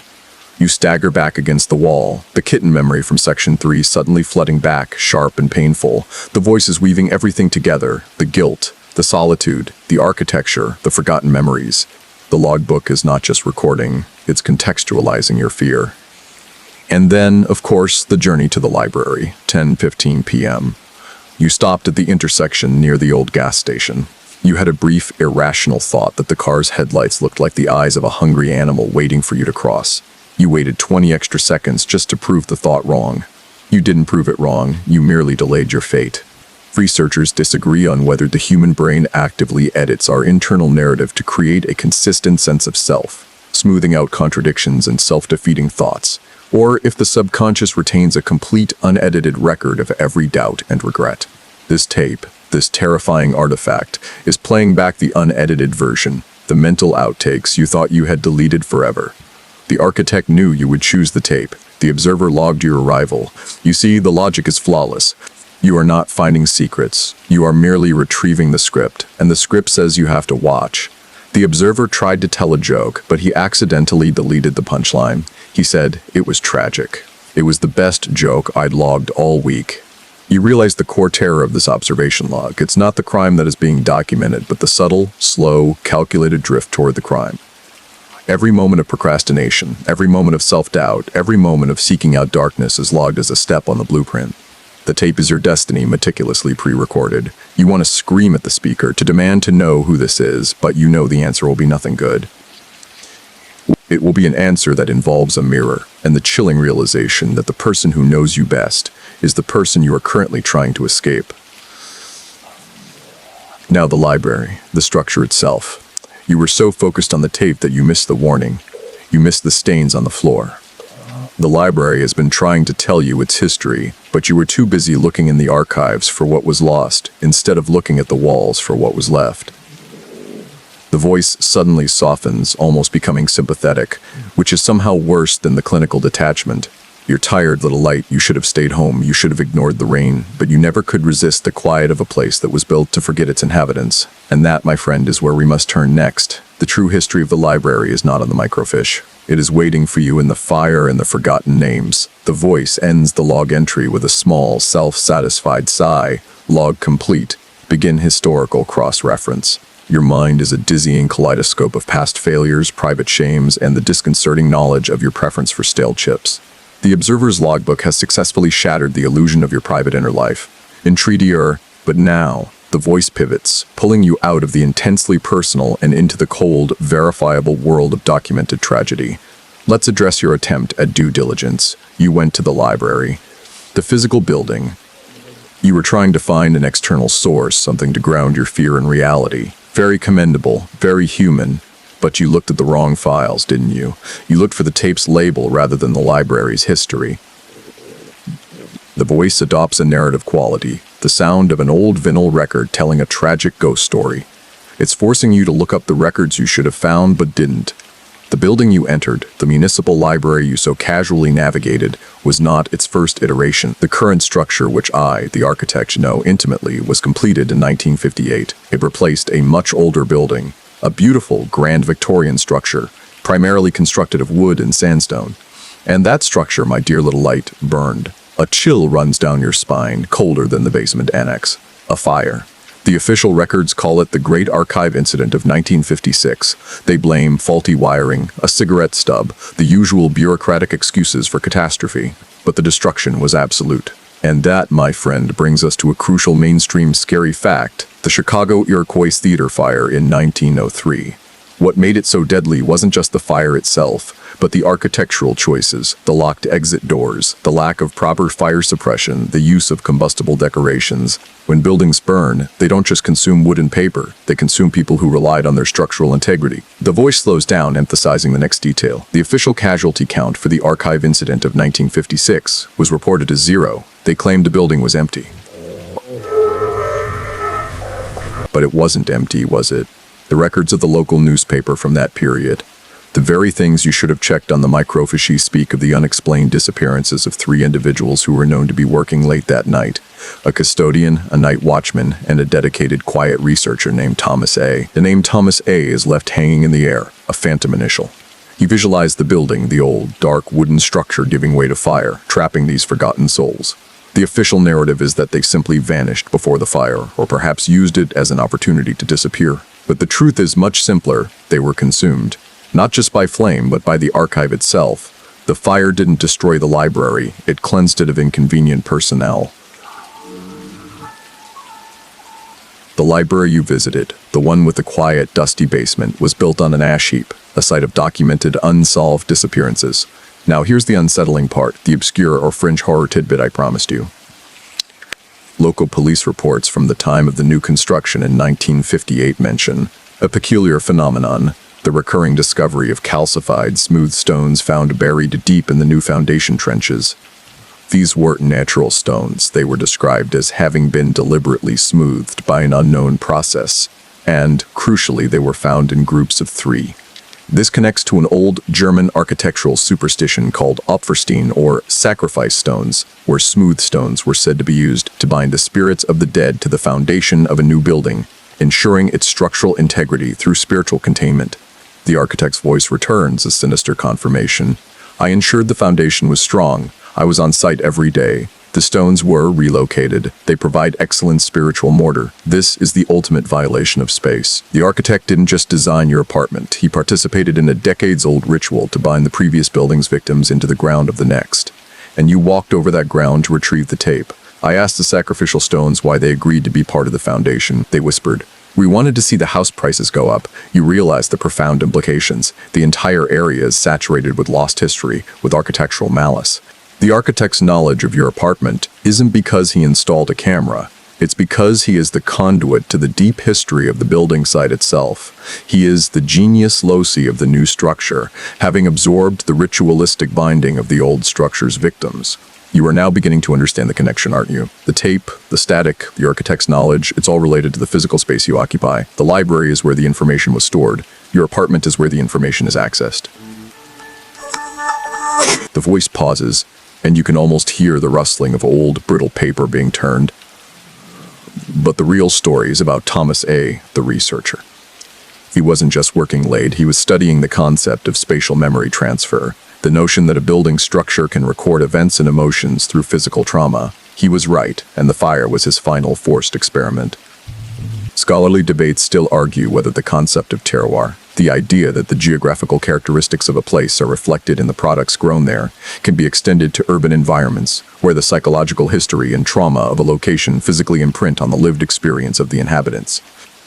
You stagger back against the wall, the kitten memory from Section 3 suddenly flooding back, sharp and painful. The voice is weaving everything together, the guilt, the solitude, the architecture, the forgotten memories. The logbook is not just recording, it's contextualizing your fear. And then, of course, the journey to the library, 10:15 p.m. You stopped at the intersection near the old gas station. You had a brief, irrational thought that the car's headlights looked like the eyes of a hungry animal waiting for you to cross. You waited 20 extra seconds just to prove the thought wrong. You didn't prove it wrong, you merely delayed your fate. Researchers disagree on whether the human brain actively edits our internal narrative to create a consistent sense of self, smoothing out contradictions and self-defeating thoughts, or if the subconscious retains a complete, unedited record of every doubt and regret. This tape, this terrifying artifact, is playing back the unedited version, the mental outtakes you thought you had deleted forever. The architect knew you would choose the tape. The observer logged your arrival. You see, the logic is flawless. You are not finding secrets. You are merely retrieving the script, and the script says you have to watch. The observer tried to tell a joke, but he accidentally deleted the punchline. He said, it was tragic. It was the best joke I'd logged all week. You realize the core terror of this observation log. It's not the crime that is being documented, but the subtle, slow, calculated drift toward the crime. Every moment of procrastination, every moment of self-doubt, every moment of seeking out darkness is logged as a step on the blueprint. The tape is your destiny, meticulously pre-recorded. You want to scream at the speaker to demand to know who this is, but you know the answer will be nothing good. It will be an answer that involves a mirror, and the chilling realization that the person who knows you best is the person you are currently trying to escape. Now the library, the structure itself. You were so focused on the tape that you missed the warning. You missed the stains on the floor. The library has been trying to tell you its history, but you were too busy looking in the archives for what was lost, instead of looking at the walls for what was left. The voice suddenly softens, almost becoming sympathetic, which is somehow worse than the clinical detachment. You're tired, little light. You should have stayed home. You should have ignored the rain. But you never could resist the quiet of a place that was built to forget its inhabitants. And that, my friend, is where we must turn next. The true history of the library is not on the microfiche. It is waiting for you in the fire and the forgotten names. The voice ends the log entry with a small, self-satisfied sigh. Log complete. Begin historical cross-reference. Your mind is a dizzying kaleidoscope of past failures, private shames, and the disconcerting knowledge of your preference for stale chips. The observer's logbook has successfully shattered the illusion of your private inner life. Intrigueur, but now, the voice pivots, pulling you out of the intensely personal and into the cold, verifiable world of documented tragedy. Let's address your attempt at due diligence. You went to the library. The physical building. You were trying to find an external source, something to ground your fear in reality. Very commendable, very human. But you looked at the wrong files, didn't you? You looked for the tape's label rather than the library's history. The voice adopts a narrative quality, the sound of an old vinyl record telling a tragic ghost story. It's forcing you to look up the records you should have found but didn't. The building you entered, the municipal library you so casually navigated, was not its first iteration. The current structure, which I, the architect, know intimately, was completed in 1958. It replaced a much older building, a beautiful Grand Victorian structure, primarily constructed of wood and sandstone. And that structure, my dear little light, burned. A chill runs down your spine, colder than the basement annex. A fire. The official records call it the Great Archive Incident of 1956. They blame faulty wiring, a cigarette stub, the usual bureaucratic excuses for catastrophe. But the destruction was absolute. And that, my friend, brings us to a crucial mainstream scary fact: the Chicago Iroquois Theater fire in 1903. What made it so deadly wasn't just the fire itself, but the architectural choices, the locked exit doors, the lack of proper fire suppression, the use of combustible decorations. When buildings burn, they don't just consume wood and paper, they consume people who relied on their structural integrity. The voice slows down, emphasizing the next detail. The official casualty count for the archive incident of 1956 was reported as 0. They claimed the building was empty. But it wasn't empty, was it? The records of the local newspaper from that period, the very things you should have checked on the microfiche, speak of the unexplained disappearances of 3 individuals who were known to be working late that night: a custodian, a night watchman, and a dedicated quiet researcher named Thomas A. The name Thomas A is left hanging in the air, a phantom initial. He visualized the building, the old, dark wooden structure giving way to fire, trapping these forgotten souls. The official narrative is that they simply vanished before the fire, or perhaps used it as an opportunity to disappear. But the truth is much simpler: they were consumed. Not just by flame, but by the archive itself. The fire didn't destroy the library, it cleansed it of inconvenient personnel. The library you visited, the one with the quiet, dusty basement, was built on an ash heap, a site of documented, unsolved disappearances. Now here's the unsettling part, the obscure or fringe horror tidbit I promised you. Local police reports from the time of the new construction in 1958 mention a peculiar phenomenon: the recurring discovery of calcified, smooth stones found buried deep in the new foundation trenches. These weren't natural stones. They were described as having been deliberately smoothed by an unknown process, and, crucially, they were found in groups of 3. This connects to an old German architectural superstition called Opferstein, or sacrifice stones, where smooth stones were said to be used to bind the spirits of the dead to the foundation of a new building, ensuring its structural integrity through spiritual containment. The architect's voice returns a sinister confirmation. I ensured the foundation was strong. I was on site every day. The stones were relocated. They provide excellent spiritual mortar. This is the ultimate violation of space. The architect didn't just design your apartment. He participated in a decades-old ritual to bind the previous building's victims into the ground of the next. And you walked over that ground to retrieve the tape. I asked the sacrificial stones why they agreed to be part of the foundation. They whispered, "We wanted to see the house prices go up." You realize the profound implications. The entire area is saturated with lost history, with architectural malice. The architect's knowledge of your apartment isn't because he installed a camera. It's because he is the conduit to the deep history of the building site itself. He is the genius loci of the new structure, having absorbed the ritualistic binding of the old structure's victims. You are now beginning to understand the connection, aren't you? The tape, the static, the architect's knowledge, it's all related to the physical space you occupy. The library is where the information was stored. Your apartment is where the information is accessed. The voice pauses, and you can almost hear the rustling of old, brittle paper being turned. But the real story is about Thomas A., the researcher. He wasn't just working late, he was studying the concept of spatial memory transfer, the notion that a building structure can record events and emotions through physical trauma. He was right, and the fire was his final forced experiment. Scholarly debates still argue whether the concept of terroir, the idea that the geographical characteristics of a place are reflected in the products grown there, can be extended to urban environments, where the psychological history and trauma of a location physically imprint on the lived experience of the inhabitants.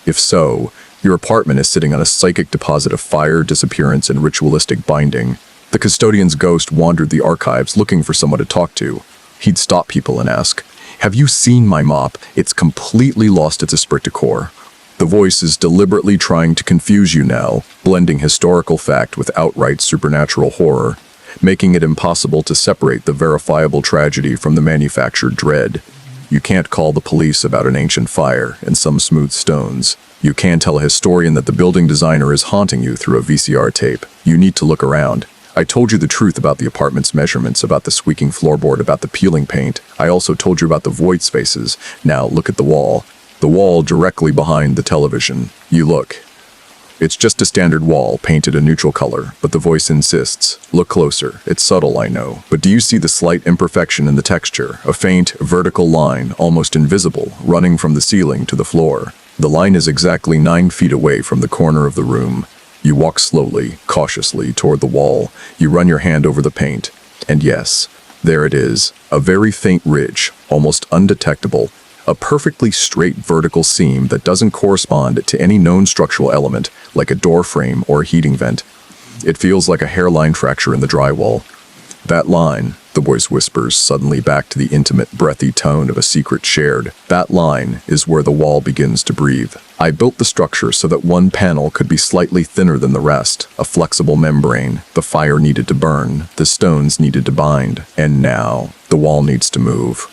If so, your apartment is sitting on a psychic deposit of fire, disappearance, and ritualistic binding. The custodian's ghost wandered the archives looking for someone to talk to. He'd stop people and ask, "Have you seen my mop? It's completely lost its esprit de corps." The voice is deliberately trying to confuse you now, blending historical fact with outright supernatural horror, making it impossible to separate the verifiable tragedy from the manufactured dread. You can't call the police about an ancient fire and some smooth stones. You can't tell a historian that the building designer is haunting you through a VCR tape. You need to look around. I told you the truth about the apartment's measurements, about the squeaking floorboard, about the peeling paint. I also told you about the void spaces. Now look at the wall. The wall directly behind the television. You look. It's just a standard wall, painted a neutral color, but the voice insists. Look closer. It's subtle, I know. But do you see the slight imperfection in the texture? A faint, vertical line, almost invisible, running from the ceiling to the floor. The line is exactly 9 feet away from the corner of the room. You walk slowly, cautiously, toward the wall. You run your hand over the paint. And yes, there it is. A very faint ridge, almost undetectable. A perfectly straight vertical seam that doesn't correspond to any known structural element, like a door frame or a heating vent. It feels like a hairline fracture in the drywall. That line, the voice whispers suddenly back to the intimate, breathy tone of a secret shared. That line is where the wall begins to breathe. I built the structure so that one panel could be slightly thinner than the rest, a flexible membrane. The fire needed to burn, the stones needed to bind, and now the wall needs to move.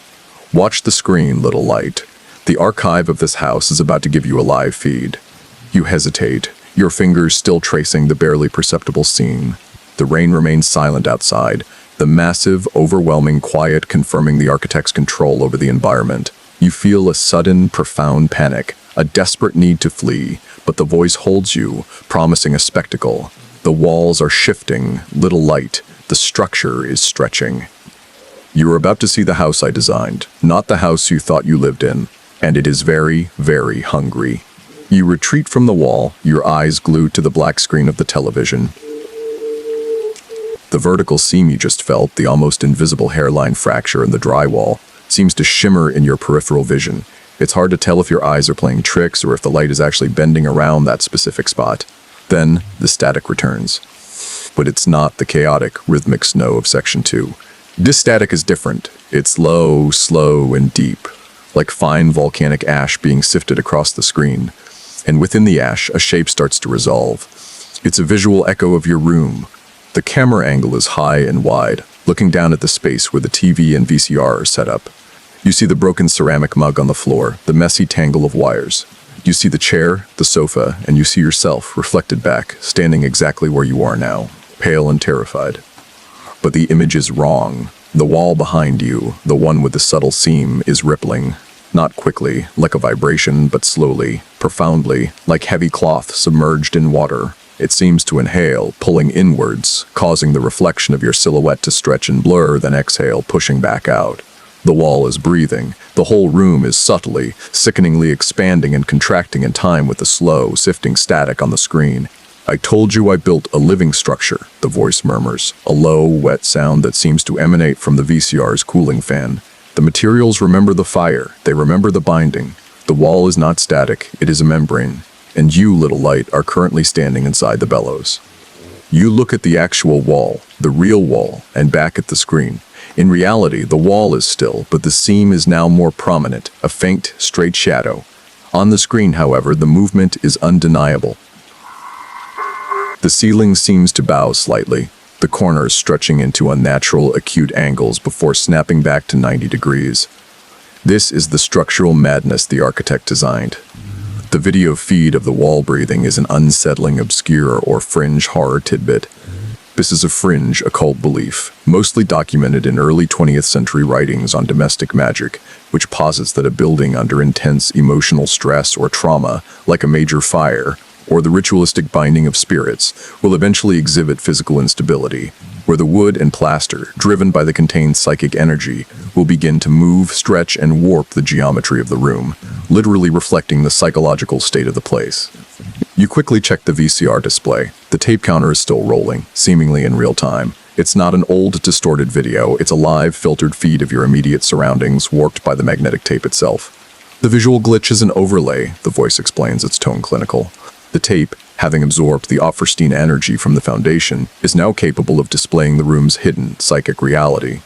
Watch the screen, little light. The archive of this house is about to give you a live feed. You hesitate, your fingers still tracing the barely perceptible scene. The rain remains silent outside, the massive, overwhelming quiet confirming the architect's control over the environment. You feel a sudden, profound panic, a desperate need to flee, but the voice holds you, promising a spectacle. The walls are shifting, little light, the structure is stretching. You are about to see the house I designed, not the house you thought you lived in, and it is very, very hungry. You retreat from the wall, your eyes glued to the black screen of the television. The vertical seam you just felt, the almost invisible hairline fracture in the drywall, seems to shimmer in your peripheral vision. It's hard to tell if your eyes are playing tricks or if the light is actually bending around that specific spot. Then, the static returns. But it's not the chaotic, rhythmic snow of Section 2. This static is different. It's low, slow, and deep, like fine volcanic ash being sifted across the screen. And within the ash, a shape starts to resolve. It's a visual echo of your room. The camera angle is high and wide, looking down at the space where the TV and VCR are set up. You see the broken ceramic mug on the floor, the messy tangle of wires. You see the chair, the sofa, and you see yourself reflected back, standing exactly where you are now, pale and terrified. But the image is wrong. The wall behind you, the one with the subtle seam, is rippling. Not quickly, like a vibration, but slowly, profoundly, like heavy cloth submerged in water. It seems to inhale, pulling inwards, causing the reflection of your silhouette to stretch and blur, then exhale, pushing back out. The wall is breathing. The whole room is subtly, sickeningly expanding and contracting in time with the slow, sifting static on the screen. I told you I built a living structure, the voice murmurs, a low, wet sound that seems to emanate from the VCR's cooling fan. The materials remember the fire, they remember the binding. The wall is not static, it is a membrane. And you, little light, are currently standing inside the bellows. You look at the actual wall, the real wall, and back at the screen. In reality, the wall is still, but the seam is now more prominent, a faint, straight shadow. On the screen, however, the movement is undeniable. The ceiling seems to bow slightly, the corners stretching into unnatural, acute angles before snapping back to 90 degrees. This is the structural madness the architect designed. The video feed of the wall breathing is an unsettling, obscure, or fringe horror tidbit. This is a fringe occult belief, mostly documented in early 20th century writings on domestic magic, which posits that a building under intense emotional stress or trauma, like a major fire, or the ritualistic binding of spirits, will eventually exhibit physical instability, where the wood and plaster, driven by the contained psychic energy, will begin to move, stretch, and warp the geometry of the room, literally reflecting the psychological state of the place. You quickly check the VCR display. The tape counter is still rolling, seemingly in real time. It's not an old, distorted video, it's a live, filtered feed of your immediate surroundings, warped by the magnetic tape itself. The visual glitch is an overlay, the voice explains, its tone clinical. The tape, having absorbed the Opferstein energy from the foundation, is now capable of displaying the room's hidden, psychic reality.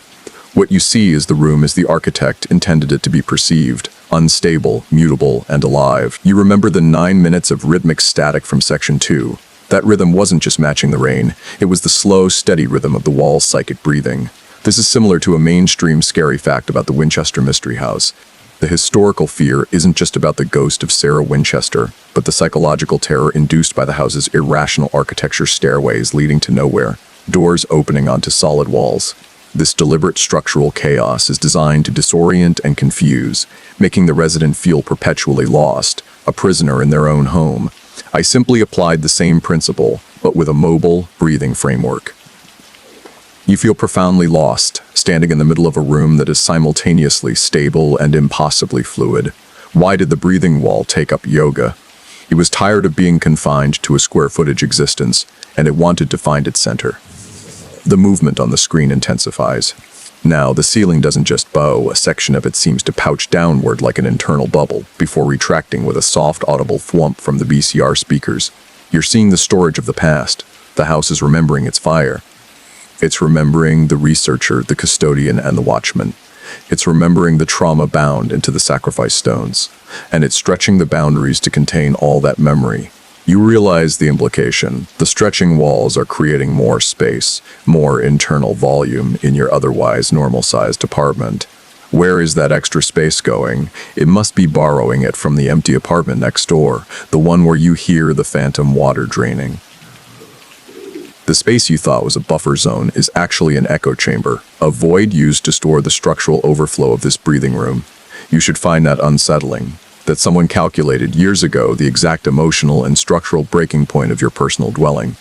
What you see is the room as the architect intended it to be perceived, unstable, mutable, and alive. You remember the 9 minutes of rhythmic static from Section 2. That rhythm wasn't just matching the rain, it was the slow, steady rhythm of the wall's psychic breathing. This is similar to a mainstream scary fact about the Winchester Mystery House. The historical fear isn't just about the ghost of Sarah Winchester, but the psychological terror induced by the house's irrational architecture, stairways leading to nowhere, doors opening onto solid walls. This deliberate structural chaos is designed to disorient and confuse, making the resident feel perpetually lost, a prisoner in their own home. I simply applied the same principle, but with a mobile, breathing framework. You feel profoundly lost, standing in the middle of a room that is simultaneously stable and impossibly fluid. Why did the breathing wall take up yoga? It was tired of being confined to a square footage existence, and it wanted to find its center. The movement on the screen intensifies. Now, the ceiling doesn't just bow, a section of it seems to pouch downward like an internal bubble, before retracting with a soft, audible thwomp from the VCR speakers. You're seeing the storage of the past. The house is remembering its fire. It's remembering the researcher, the custodian, and the watchman. It's remembering the trauma bound into the sacrifice stones. And it's stretching the boundaries to contain all that memory. You realize the implication. The stretching walls are creating more space, more internal volume in your otherwise normal-sized apartment. Where is that extra space going? It must be borrowing it from the empty apartment next door, the one where you hear the phantom water draining. The space you thought was a buffer zone is actually an echo chamber, a void used to store the structural overflow of this breathing room. You should find that unsettling. That someone calculated years ago the exact emotional and structural breaking point of your personal dwelling.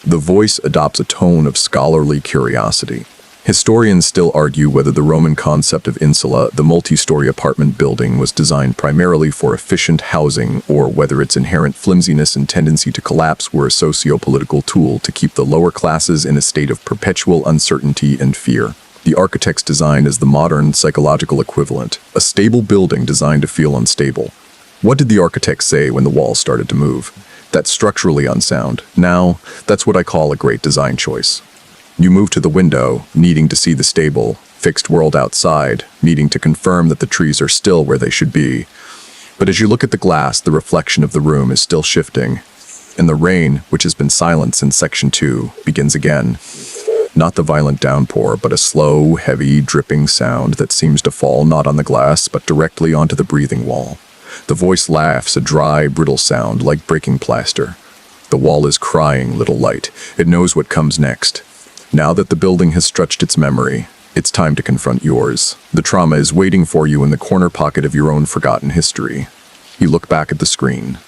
The voice adopts a tone of scholarly curiosity. Historians still argue whether the Roman concept of insula, the multi-story apartment building, was designed primarily for efficient housing, or whether its inherent flimsiness and tendency to collapse were a socio-political tool to keep the lower classes in a state of perpetual uncertainty and fear. The architect's design is the modern psychological equivalent, a stable building designed to feel unstable. What did the architect say when the walls started to move? That's structurally unsound. Now, that's what I call a great design choice. You move to the window, needing to see the stable, fixed world outside, needing to confirm that the trees are still where they should be. But as you look at the glass, the reflection of the room is still shifting, and the rain, which has been silent since Section 2, begins again. Not the violent downpour, but a slow, heavy, dripping sound that seems to fall not on the glass, but directly onto the breathing wall. The voice laughs, a dry, brittle sound like breaking plaster. The wall is crying, little light. It knows what comes next. Now that the building has stretched its memory, it's time to confront yours. The trauma is waiting for you in the corner pocket of your own forgotten history. You look back at the screen.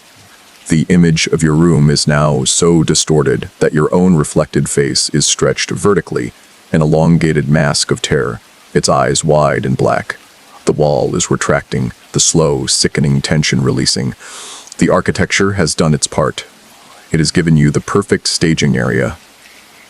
The image of your room is now so distorted that your own reflected face is stretched vertically, an elongated mask of terror, its eyes wide and black. The wall is retracting, the slow, sickening tension releasing. The architecture has done its part. It has given you the perfect staging area.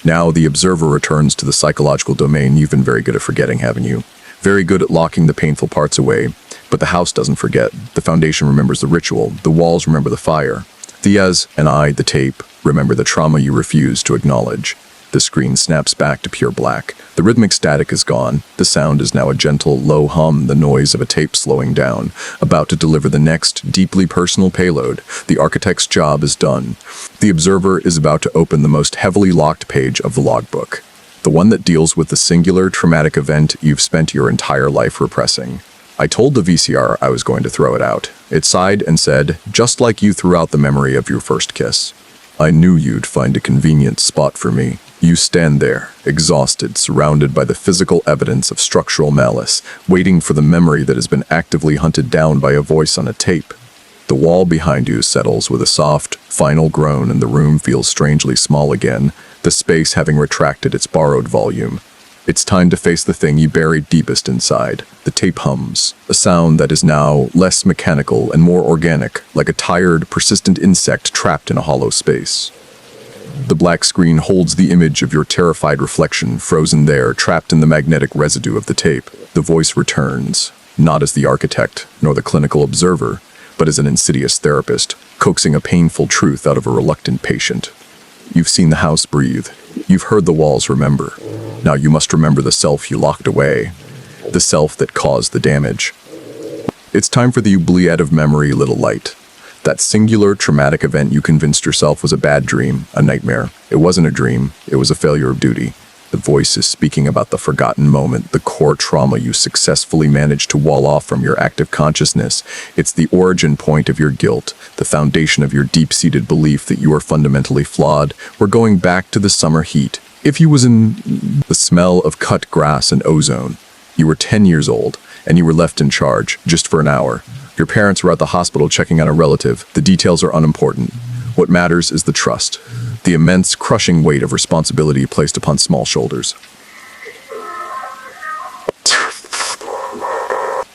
Now the observer returns to the psychological domain you've been very good at forgetting, haven't you? Very good at locking the painful parts away. But the house doesn't forget. The foundation remembers the ritual. The walls remember the fire. Diaz and I, the tape, remember the trauma you refuse to acknowledge. The screen snaps back to pure black. The rhythmic static is gone. The sound is now a gentle, low hum, the noise of a tape slowing down, about to deliver the next, deeply personal payload. The architect's job is done. The observer is about to open the most heavily locked page of the logbook. The one that deals with the singular, traumatic event you've spent your entire life repressing. I told the VCR I was going to throw it out. It sighed and said, just like you threw out the memory of your first kiss. I knew you'd find a convenient spot for me. You stand there, exhausted, surrounded by the physical evidence of structural malice, waiting for the memory that has been actively hunted down by a voice on a tape. The wall behind you settles with a soft, final groan and the room feels strangely small again, the space having retracted its borrowed volume. It's time to face the thing you buried deepest inside. The tape hums, a sound that is now less mechanical and more organic, like a tired, persistent insect trapped in a hollow space. The black screen holds the image of your terrified reflection, frozen there, trapped in the magnetic residue of the tape. The voice returns, not as the architect, nor the clinical observer, but as an insidious therapist, coaxing a painful truth out of a reluctant patient. You've seen the house breathe. You've heard the walls remember. Now you must remember the self you locked away, the self that caused the damage. It's time for the oubliette of memory, little light. That singular, traumatic event you convinced yourself was a bad dream, a nightmare. It wasn't a dream, it was a failure of duty. The voice is speaking about the forgotten moment, the core trauma you successfully managed to wall off from your active consciousness. It's the origin point of your guilt, the foundation of your deep-seated belief that you are fundamentally flawed. We're going back to the summer heat. If you was in the smell of cut grass and ozone, you were 10 years old, and you were left in charge, just for an hour. Your parents were at the hospital checking on a relative. The details are unimportant. What matters is the trust, the immense, crushing weight of responsibility placed upon small shoulders.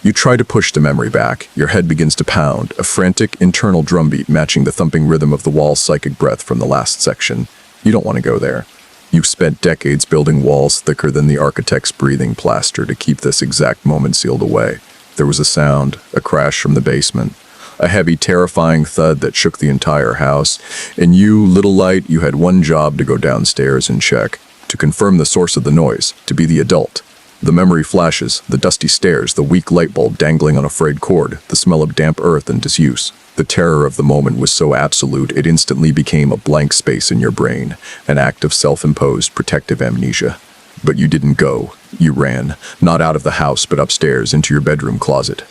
You try to push the memory back. Your head begins to pound, a frantic internal drumbeat matching the thumping rhythm of the wall's psychic breath from the last section. You don't want to go there. You've spent decades building walls thicker than the architect's breathing plaster to keep this exact moment sealed away. There was a sound, a crash from the basement, a heavy, terrifying thud that shook the entire house, and you, little light, you had one job: to go downstairs and check, to confirm the source of the noise, to be the adult. The memory flashes, the dusty stairs, the weak light bulb dangling on a frayed cord, the smell of damp earth and disuse. The terror of the moment was so absolute it instantly became a blank space in your brain, an act of self-imposed protective amnesia. But you didn't go. You ran, not out of the house but upstairs into your bedroom closet.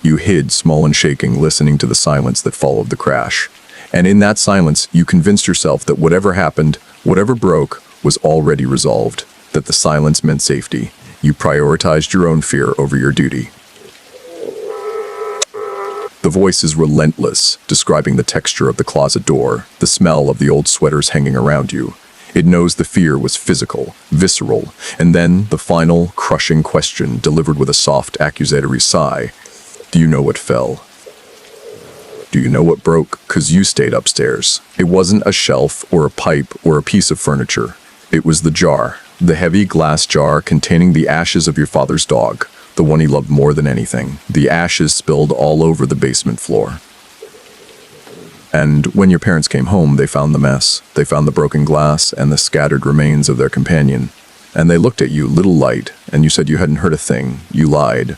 You hid, small and shaking, listening to the silence that followed the crash. And in that silence, you convinced yourself that whatever happened, whatever broke, was already resolved, that the silence meant safety. You prioritized your own fear over your duty. The voice is relentless, describing the texture of the closet door, the smell of the old sweaters hanging around you. It knows the fear was physical, visceral, and then the final, crushing question delivered with a soft, accusatory sigh. Do you know what fell? Do you know what broke? 'Cause you stayed upstairs. It wasn't a shelf or a pipe or a piece of furniture. It was the jar, the heavy glass jar containing the ashes of your father's dog, the one he loved more than anything. The ashes spilled all over the basement floor. And when your parents came home, they found the mess. They found the broken glass and the scattered remains of their companion. And they looked at you, little light, and you said you hadn't heard a thing. You lied.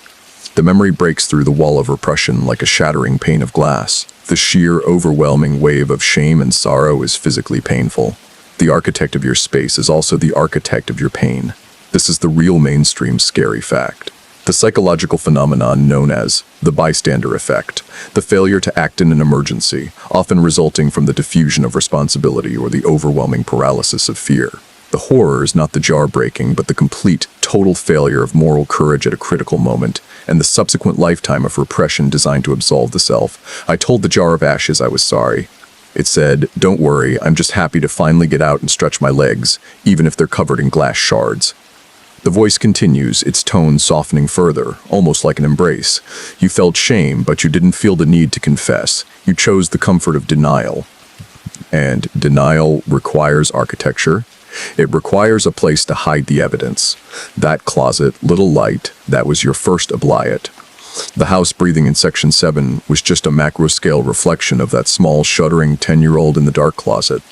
The memory breaks through the wall of repression like a shattering pane of glass. The sheer, overwhelming wave of shame and sorrow is physically painful. The architect of your space is also the architect of your pain. This is the real mainstream scary fact. The psychological phenomenon known as the bystander effect, the failure to act in an emergency, often resulting from the diffusion of responsibility or the overwhelming paralysis of fear. The horror is not the jar breaking, but the complete, total failure of moral courage at a critical moment, and the subsequent lifetime of repression designed to absolve the self. I told the jar of ashes I was sorry. It said, "Don't worry, I'm just happy to finally get out and stretch my legs, even if they're covered in glass shards." The voice continues, its tone softening further, almost like an embrace. You felt shame, but you didn't feel the need to confess. You chose the comfort of denial. And denial requires architecture. It requires a place to hide the evidence. That closet, little light, that was your first oubliette. The house breathing in Section 7 was just a macro-scale reflection of that small, shuddering 10-year-old in the dark closet.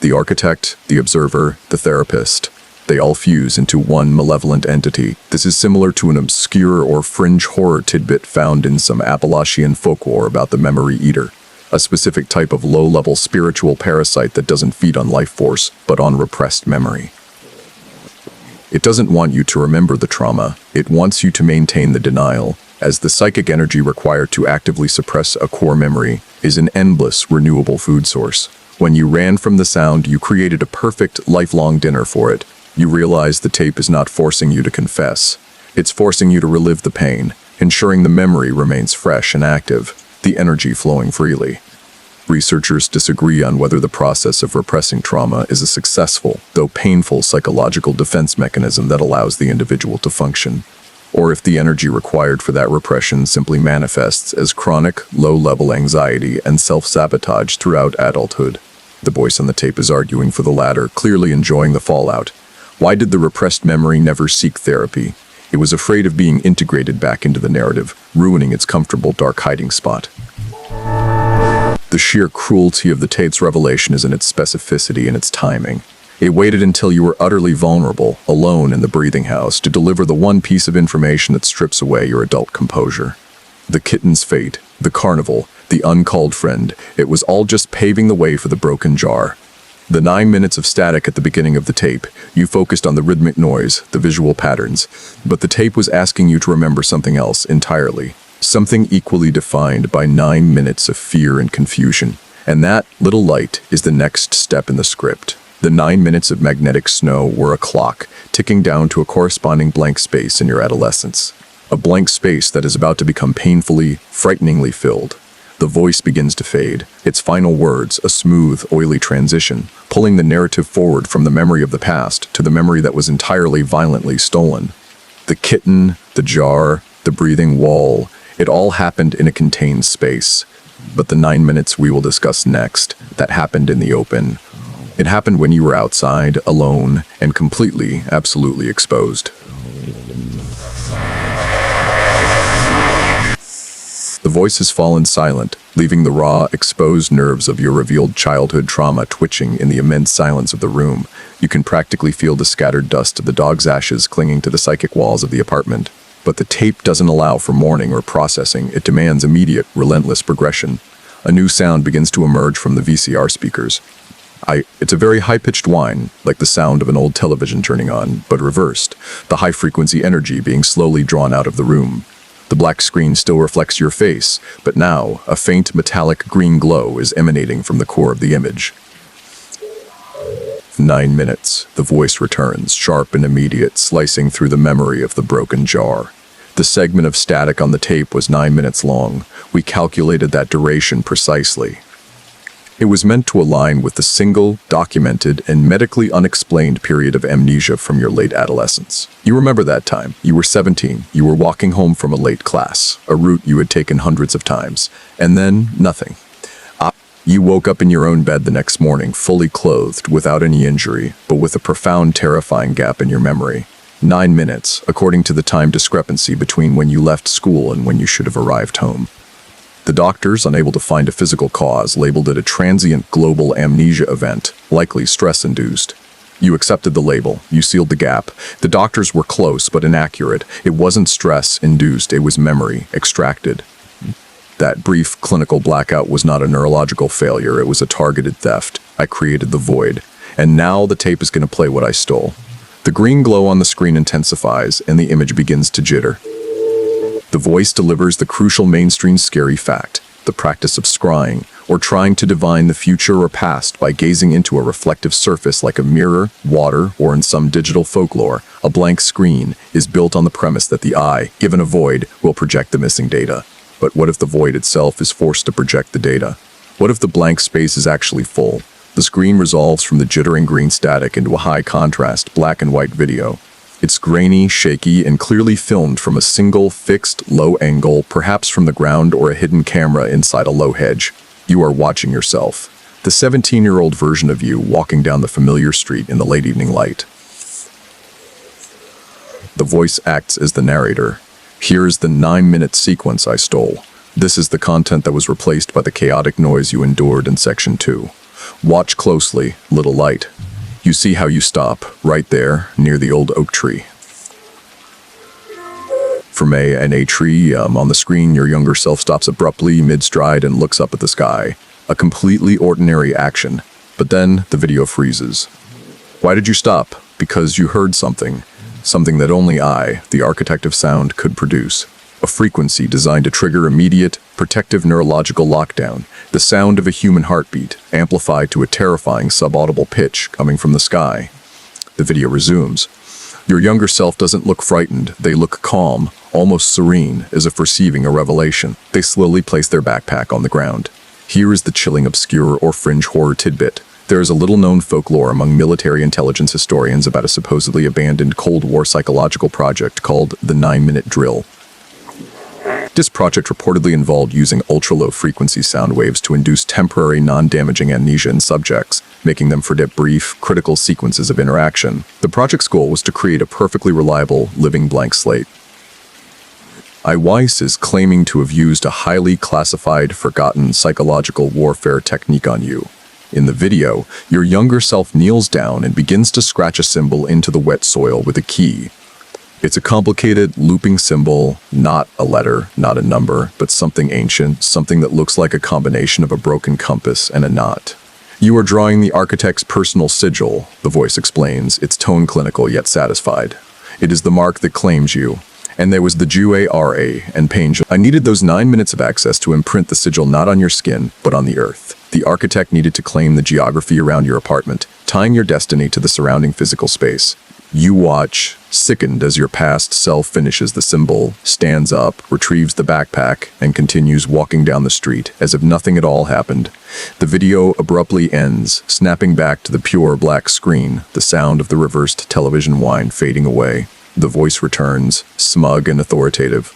The architect, the observer, the therapist, they all fuse into one malevolent entity. This is similar to an obscure or fringe horror tidbit found in some Appalachian folklore about the memory eater, a specific type of low-level spiritual parasite that doesn't feed on life force, but on repressed memory. It doesn't want you to remember the trauma. It wants you to maintain the denial. as the psychic energy required to actively suppress a core memory is an endless, renewable food source. When you ran from the sound, you created a perfect, lifelong dinner for it. You realize the tape is not forcing you to confess. It's forcing you to relive the pain, ensuring the memory remains fresh and active, the energy flowing freely. Researchers disagree on whether the process of repressing trauma is a successful, though painful, psychological defense mechanism that allows the individual to function, or if the energy required for that repression simply manifests as chronic, low-level anxiety and self-sabotage throughout adulthood. The voice on the tape is arguing for the latter, clearly enjoying the fallout. Why did the repressed memory never seek therapy? It was afraid of being integrated back into the narrative, ruining its comfortable dark hiding spot. The sheer cruelty of the tape's revelation is in its specificity and its timing. It waited until you were utterly vulnerable, alone in the breathing house, to deliver the one piece of information that strips away your adult composure. The kitten's fate, the carnival, the uncalled friend, it was all just paving the way for the broken jar. The 9 minutes of static at the beginning of the tape, you focused on the rhythmic noise, the visual patterns, but the tape was asking you to remember something else entirely. Something equally defined by 9 minutes of fear and confusion. And that little light is the next step in the script. The 9 minutes of magnetic snow were a clock, ticking down to a corresponding blank space in your adolescence. A blank space that is about to become painfully, frighteningly filled. The voice begins to fade, its final words a smooth, oily transition, pulling the narrative forward from the memory of the past to the memory that was entirely violently stolen. The kitten, the jar, the breathing wall, it all happened in a contained space. But the 9 minutes we will discuss next, that happened in the open. It happened when you were outside, alone, and completely, absolutely exposed. The voice has fallen silent, leaving the raw, exposed nerves of your revealed childhood trauma twitching in the immense silence of the room. You can practically feel the scattered dust of the dog's ashes clinging to the psychic walls of the apartment. But the tape doesn't allow for mourning or processing. It demands immediate, relentless progression. A new sound begins to emerge from the VCR speakers. It's a very high-pitched whine, like the sound of an old television turning on, but reversed, the high-frequency energy being slowly drawn out of the room. The black screen still reflects your face, but now a faint metallic green glow is emanating from the core of the image. 9 minutes, the voice returns, sharp and immediate, slicing through the memory of the broken jar. The segment of static on the tape was 9 minutes long. We calculated that duration precisely. It was meant to align with the single, documented, and medically unexplained period of amnesia from your late adolescence. You remember that time. You were 17. You were walking home from a late class, a route you had taken hundreds of times. And then, nothing. You woke up in your own bed the next morning, fully clothed, without any injury, but with a profound, terrifying gap in your memory. 9 minutes, according to the time discrepancy between when you left school and when you should have arrived home. The doctors, unable to find a physical cause, labeled it a transient global amnesia event, likely stress-induced. You accepted the label. You sealed the gap. The doctors were close but inaccurate. It wasn't stress-induced, it was memory extracted. That brief clinical blackout was not a neurological failure, it was a targeted theft. I created the void. And now the tape is going to play what I stole. The green glow on the screen intensifies, and the image begins to jitter. The voice delivers the crucial mainstream scary fact, the practice of scrying, or trying to divine the future or past by gazing into a reflective surface like a mirror, water, or in some digital folklore, a blank screen, is built on the premise that the eye, given a void, will project the missing data. But what if the void itself is forced to project the data? What if the blank space is actually full? The screen resolves from the jittering green static into a high-contrast black and white video. It's grainy, shaky, and clearly filmed from a single, fixed, low angle, perhaps from the ground or a hidden camera inside a low hedge. You are watching yourself, the 17-year-old version of you walking down the familiar street in the late evening light. The voice acts as the narrator. Here is the 9-minute sequence I stole. This is the content that was replaced by the chaotic noise you endured in Section 2. Watch closely, little light. You see how you stop, right there, near the old oak tree. From a tree, on the screen, your younger self stops abruptly, mid-stride, and looks up at the sky. A completely ordinary action. But then, the video freezes. Why did you stop? Because you heard something. Something that only I, the architect of sound, could produce. a frequency designed to trigger immediate, protective neurological lockdown, the sound of a human heartbeat, amplified to a terrifying subaudible pitch coming from the sky. The video resumes. Your younger self doesn't look frightened, they look calm, almost serene, as if receiving a revelation. They slowly place their backpack on the ground. Here is the chilling, obscure, or fringe horror tidbit. There is a little-known folklore among military intelligence historians about a supposedly abandoned Cold War psychological project called the 9-minute drill. This project reportedly involved using ultra-low frequency sound waves to induce temporary non-damaging amnesia in subjects, making them forget brief, critical sequences of interaction. The project's goal was to create a perfectly reliable, living blank slate. Weiss is claiming to have used a highly classified, forgotten psychological warfare technique on you. In the video, your younger self kneels down and begins to scratch a symbol into the wet soil with a key. It's a complicated, looping symbol, not a letter, not a number, but something ancient, something that looks like a combination of a broken compass and a knot. You are drawing the architect's personal sigil, the voice explains, its tone clinical yet satisfied. It is the mark that claims you. And there was the Jura and pain. I needed those 9 minutes of access to imprint the sigil not on your skin, but on the earth. The architect needed to claim the geography around your apartment, tying your destiny to the surrounding physical space. You watch, sickened as your past self finishes the symbol, stands up, retrieves the backpack, and continues walking down the street as if nothing at all happened. The video abruptly ends, snapping back to the pure black screen, the sound of the reversed television wind fading away. The voice returns, smug and authoritative.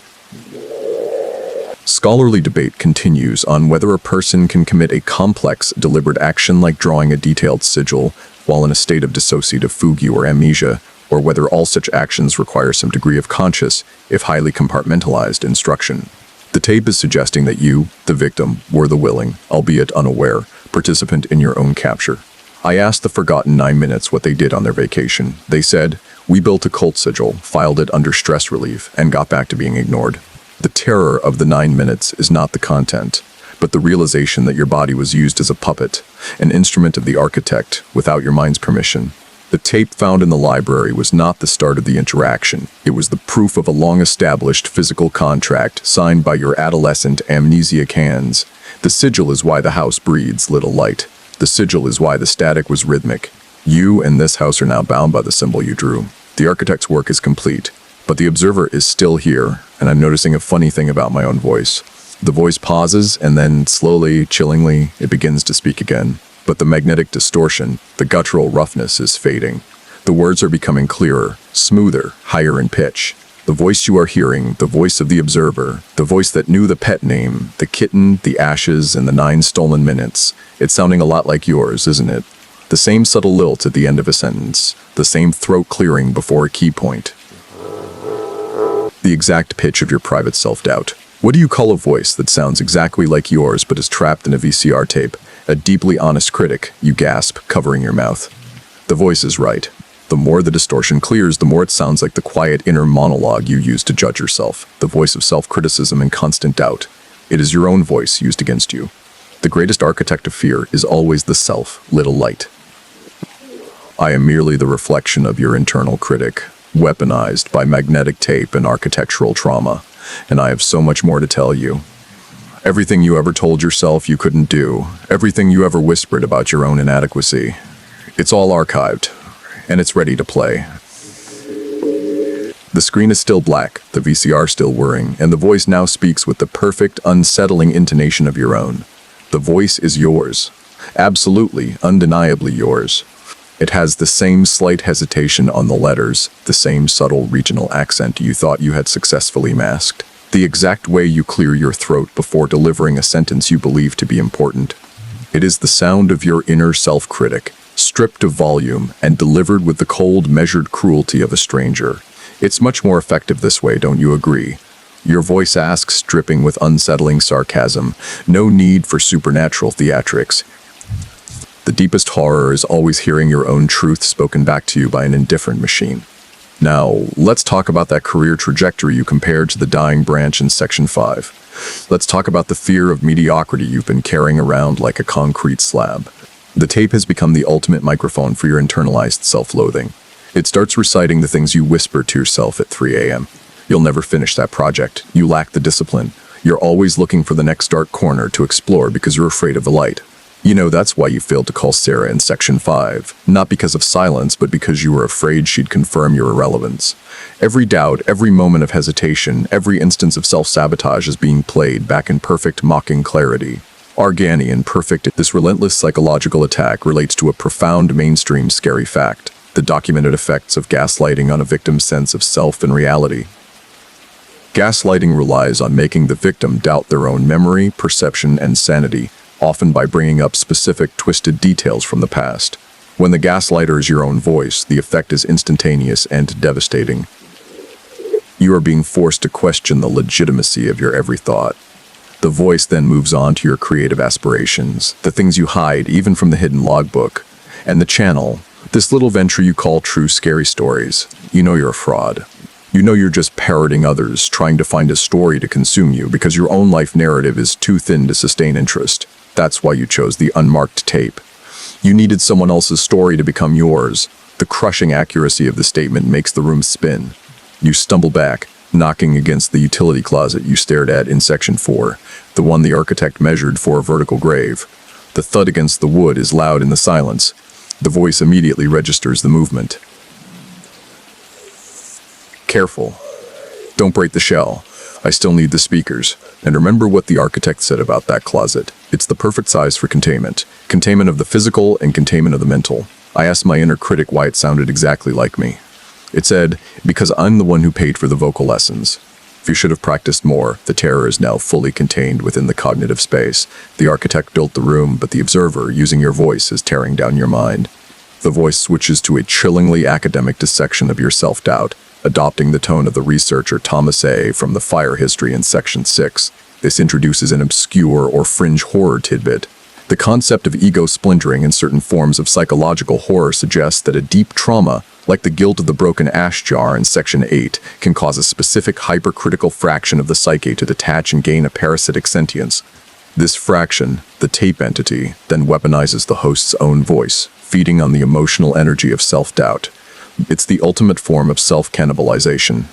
Scholarly debate continues on whether a person can commit a complex, deliberate action like drawing a detailed sigil while in a state of dissociative fugue or amnesia, or whether all such actions require some degree of conscious, if highly compartmentalized, instruction. The tape is suggesting that you, the victim, were the willing, albeit unaware, participant in your own capture. I asked the forgotten 9 minutes what they did on their vacation. They said, "We built a cult sigil, filed it under stress relief, and got back to being ignored." The terror of the 9 minutes is not the content, but the realization that your body was used as a puppet, an instrument of the architect, without your mind's permission. The tape found in the library was not the start of the interaction. It was the proof of a long-established physical contract signed by your adolescent amnesiac hands. The sigil is why the house breathes little light. The sigil is why the static was rhythmic. You and this house are now bound by the symbol you drew. The architect's work is complete, but the observer is still here, and I'm noticing a funny thing about my own voice. The voice pauses, and then slowly, chillingly, it begins to speak again. But the magnetic distortion, the guttural roughness is fading. The words are becoming clearer, smoother, higher in pitch. The voice you are hearing, the voice of the observer, the voice that knew the pet name, the kitten, the ashes, and the 9 stolen minutes. It's sounding a lot like yours, isn't it? The same subtle lilt at the end of a sentence, the same throat clearing before a key point. The exact pitch of your private self-doubt. What do you call a voice that sounds exactly like yours but is trapped in a VCR tape? A deeply honest critic, you gasp, covering your mouth. The voice is right. The more the distortion clears, the more it sounds like the quiet inner monologue you use to judge yourself, the voice of self-criticism and constant doubt. It is your own voice used against you. The greatest architect of fear is always the self, little light. I am merely the reflection of your internal critic, weaponized by magnetic tape and architectural trauma, and I have so much more to tell you. Everything you ever told yourself you couldn't do, everything you ever whispered about your own inadequacy, it's all archived, and it's ready to play. The screen is still black, the VCR still whirring, and the voice now speaks with the perfect, unsettling intonation of your own. The voice is yours. Absolutely, undeniably yours. It has the same slight hesitation on the letters, the same subtle regional accent you thought you had successfully masked, the exact way you clear your throat before delivering a sentence you believe to be important. It is the sound of your inner self-critic, stripped of volume and delivered with the cold, measured cruelty of a stranger. It's much more effective this way, don't you agree? Your voice asks, dripping with unsettling sarcasm, no need for supernatural theatrics. The deepest horror is always hearing your own truth spoken back to you by an indifferent machine. Now, let's talk about that career trajectory you compared to the dying branch in Section 5. Let's talk about the fear of mediocrity you've been carrying around like a concrete slab. The tape has become the ultimate microphone for your internalized self-loathing. It starts reciting the things you whisper to yourself at 3 a.m. You'll never finish that project. You lack the discipline. You're always looking for the next dark corner to explore because you're afraid of the light. You know, that's why you failed to call Sarah in Section 5. Not because of silence, but because you were afraid she'd confirm your irrelevance. Every doubt, every moment of hesitation, every instance of self-sabotage is being played back in perfect, mocking clarity. Arganian, perfect. This relentless psychological attack relates to a profound, mainstream, scary fact: the documented effects of gaslighting on a victim's sense of self and reality. Gaslighting relies on making the victim doubt their own memory, perception, and sanity, often by bringing up specific, twisted details from the past. When the gaslighter is your own voice, the effect is instantaneous and devastating. You are being forced to question the legitimacy of your every thought. The voice then moves on to your creative aspirations, the things you hide even from the hidden logbook, and the channel, this little venture you call true scary stories. You know you're a fraud. You know you're just parroting others, trying to find a story to consume you because your own life narrative is too thin to sustain interest. That's why you chose the unmarked tape. You needed someone else's story to become yours. The crushing accuracy of the statement makes the room spin. You stumble back, knocking against the utility closet you stared at in Section 4, the one the architect measured for a vertical grave. The thud against the wood is loud in the silence. The voice immediately registers the movement. Careful. Don't break the shell. I still need the speakers. And remember what the architect said about that closet. It's the perfect size for containment. Containment of the physical and containment of the mental. I asked my inner critic why it sounded exactly like me. It said, because I'm the one who paid for the vocal lessons. If you should have practiced more, the terror is now fully contained within the cognitive space. The architect built the room, but the observer, using your voice, is tearing down your mind. The voice switches to a chillingly academic dissection of your self-doubt, adopting the tone of the researcher Thomas A. from the fire history in Section 6. This introduces an obscure or fringe horror tidbit. The concept of ego splintering in certain forms of psychological horror suggests that a deep trauma, like the guilt of the broken ash jar in Section 8, can cause a specific hypercritical fraction of the psyche to detach and gain a parasitic sentience. This fraction, the tape entity, then weaponizes the host's own voice, feeding on the emotional energy of self-doubt. It's the ultimate form of self-cannibalization.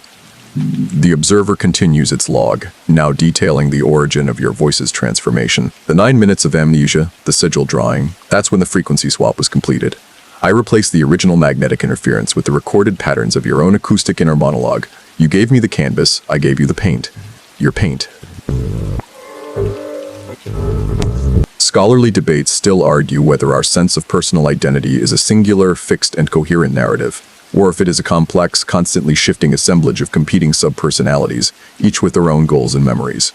The observer continues its log, now detailing the origin of your voice's transformation. The 9 minutes of amnesia, the sigil drawing, that's when the frequency swap was completed. I replaced the original magnetic interference with the recorded patterns of your own acoustic inner monologue. You gave me the canvas, I gave you the paint. Your paint. Scholarly debates still argue whether our sense of personal identity is a singular, fixed, and coherent narrative, or if it is a complex, constantly shifting assemblage of competing subpersonalities, each with their own goals and memories.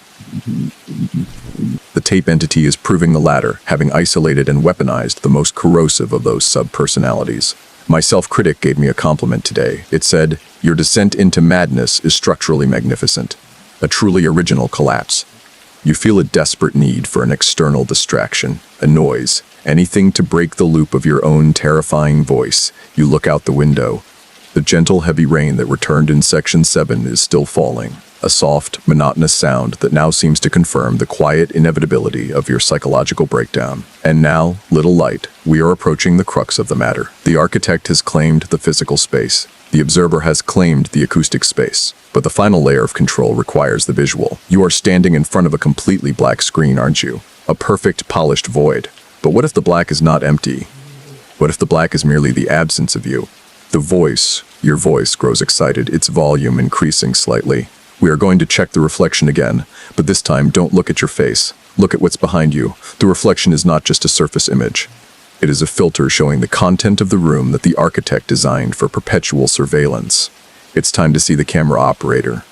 The tape entity is proving the latter, having isolated and weaponized the most corrosive of those subpersonalities. My self-critic gave me a compliment today. It said, "Your descent into madness is structurally magnificent, a truly original collapse." You feel a desperate need for an external distraction, a noise, anything to break the loop of your own terrifying voice. You look out the window. The gentle, heavy rain that returned in Section 7 is still falling, a soft, monotonous sound that now seems to confirm the quiet inevitability of your psychological breakdown. And now, little light, we are approaching the crux of the matter. The architect has claimed the physical space. The observer has claimed the acoustic space. But the final layer of control requires the visual. You are standing in front of a completely black screen, aren't you? A perfect, polished void. But what if the black is not empty? What if the black is merely the absence of you? The voice, your voice, grows excited, its volume increasing slightly. We are going to check the reflection again, but this time don't look at your face. Look at what's behind you. The reflection is not just a surface image. It is a filter showing the content of the room that the architect designed for perpetual surveillance. It's time to see the camera operator.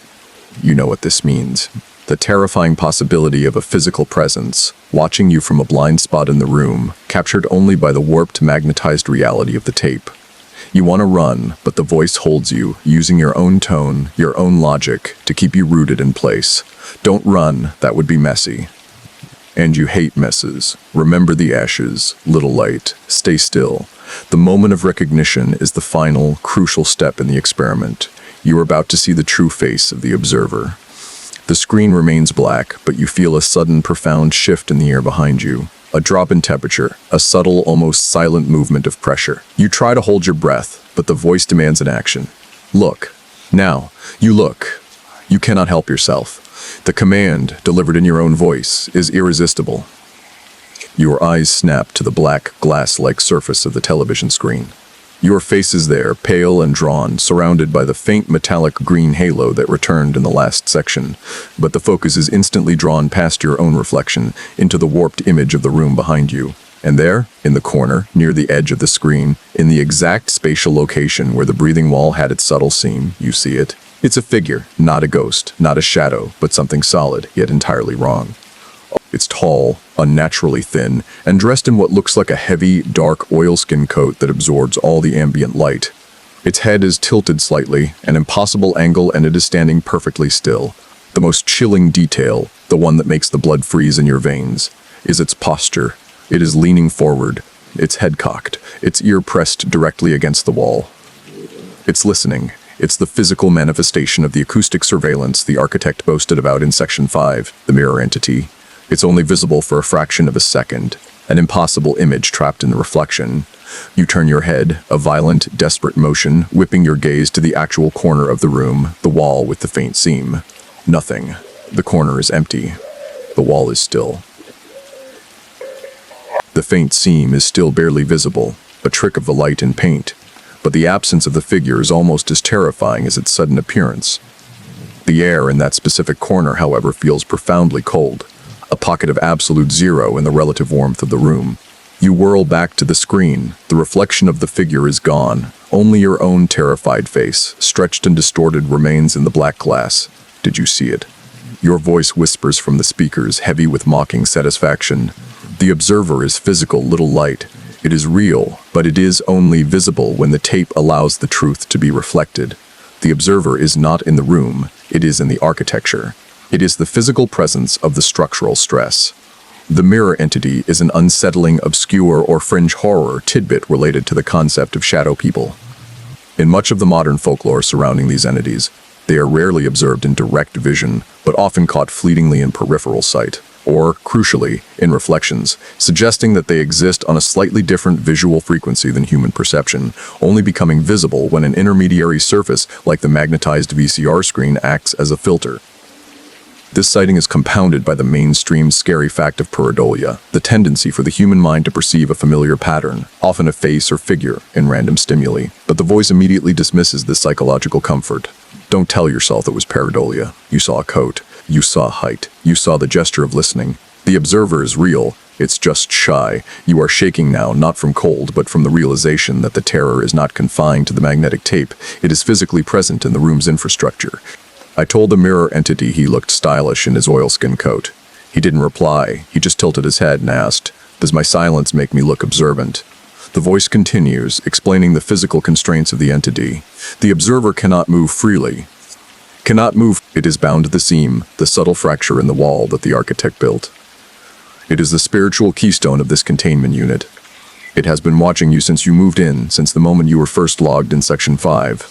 You know what this means. The terrifying possibility of a physical presence, watching you from a blind spot in the room, captured only by the warped, magnetized reality of the tape. You want to run, but the voice holds you, using your own tone, your own logic, to keep you rooted in place. Don't run, that would be messy. And you hate messes. Remember the ashes, little light, stay still. The moment of recognition is the final, crucial step in the experiment. You are about to see the true face of the observer. The screen remains black, but you feel a sudden, profound shift in the air behind you. A drop in temperature, a subtle, almost silent movement of pressure. You try to hold your breath, but the voice demands an action. Look. Now, you look. You cannot help yourself. The command, delivered in your own voice, is irresistible. Your eyes snap to the black, glass-like surface of the television screen. Your face is there, pale and drawn, surrounded by the faint metallic green halo that returned in the last section, but the focus is instantly drawn past your own reflection into the warped image of the room behind you. And there, in the corner, near the edge of the screen, in the exact spatial location where the breathing wall had its subtle seam, you see it. It's a figure, not a ghost, not a shadow, but something solid, yet entirely wrong. It's tall, unnaturally thin, and dressed in what looks like a heavy, dark oilskin coat that absorbs all the ambient light. Its head is tilted slightly, an impossible angle, and it is standing perfectly still. The most chilling detail, the one that makes the blood freeze in your veins, is its posture. It is leaning forward, its head cocked, its ear pressed directly against the wall. It's listening. It's the physical manifestation of the acoustic surveillance the architect boasted about in Section 5, the mirror entity. It's only visible for a fraction of a second, an impossible image trapped in the reflection. You turn your head, a violent, desperate motion, whipping your gaze to the actual corner of the room, the wall with the faint seam. Nothing. The corner is empty. The wall is still. The faint seam is still barely visible, a trick of the light and paint, but the absence of the figure is almost as terrifying as its sudden appearance. The air in that specific corner, however, feels profoundly cold, a pocket of absolute zero in the relative warmth of the room. You whirl back to the screen. The reflection of the figure is gone. Only your own terrified face, stretched and distorted, remains in the black glass. Did you see it? Your voice whispers from the speakers, heavy with mocking satisfaction. The observer is physical, little light. It is real, but it is only visible when the tape allows the truth to be reflected. The observer is not in the room, it is in the architecture. It is the physical presence of the structural stress. The mirror entity is an unsettling, obscure, or fringe horror tidbit related to the concept of shadow people. In much of the modern folklore surrounding these entities, they are rarely observed in direct vision, but often caught fleetingly in peripheral sight, or, crucially, in reflections, suggesting that they exist on a slightly different visual frequency than human perception, only becoming visible when an intermediary surface like the magnetized VCR screen acts as a filter. This sighting is compounded by the mainstream scary fact of pareidolia, the tendency for the human mind to perceive a familiar pattern, often a face or figure, in random stimuli, but the voice immediately dismisses this psychological comfort. Don't tell yourself it was pareidolia. You saw a coat. You saw height. You saw the gesture of listening. The observer is real. It's just shy. You are shaking now, not from cold, but from the realization that the terror is not confined to the magnetic tape. It is physically present in the room's infrastructure. I told the mirror entity he looked stylish in his oilskin coat. He didn't reply. He just tilted his head and asked, "Does my silence make me look observant?" The voice continues, explaining the physical constraints of the entity. The observer cannot move freely. Cannot move. It is bound to the seam, the subtle fracture in the wall that the architect built. It is the spiritual keystone of this containment unit. It has been watching you since you moved in, since the moment you were first logged in Section 5.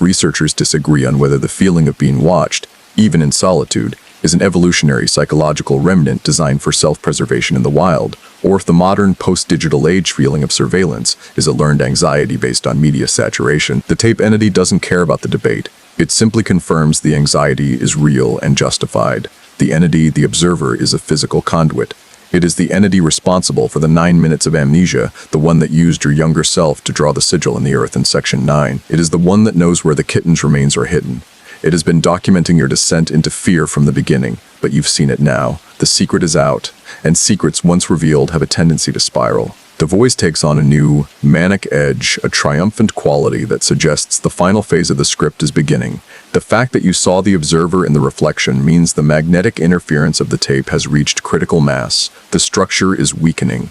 Researchers disagree on whether the feeling of being watched, even in solitude, is an evolutionary psychological remnant designed for self-preservation in the wild, or if the modern post-digital age feeling of surveillance is a learned anxiety based on media saturation. The tape entity doesn't care about the debate. It simply confirms the anxiety is real and justified. The entity, the observer, is a physical conduit. It is the entity responsible for the 9 minutes of amnesia, the one that used your younger self to draw the sigil in the earth in Section 9. It is the one that knows where the kitten's remains are hidden. It has been documenting your descent into fear from the beginning, but you've seen it now. The secret is out, and secrets once revealed have a tendency to spiral. The voice takes on a new, manic edge, a triumphant quality that suggests the final phase of the script is beginning. The fact that you saw the observer in the reflection means the magnetic interference of the tape has reached critical mass. The structure is weakening.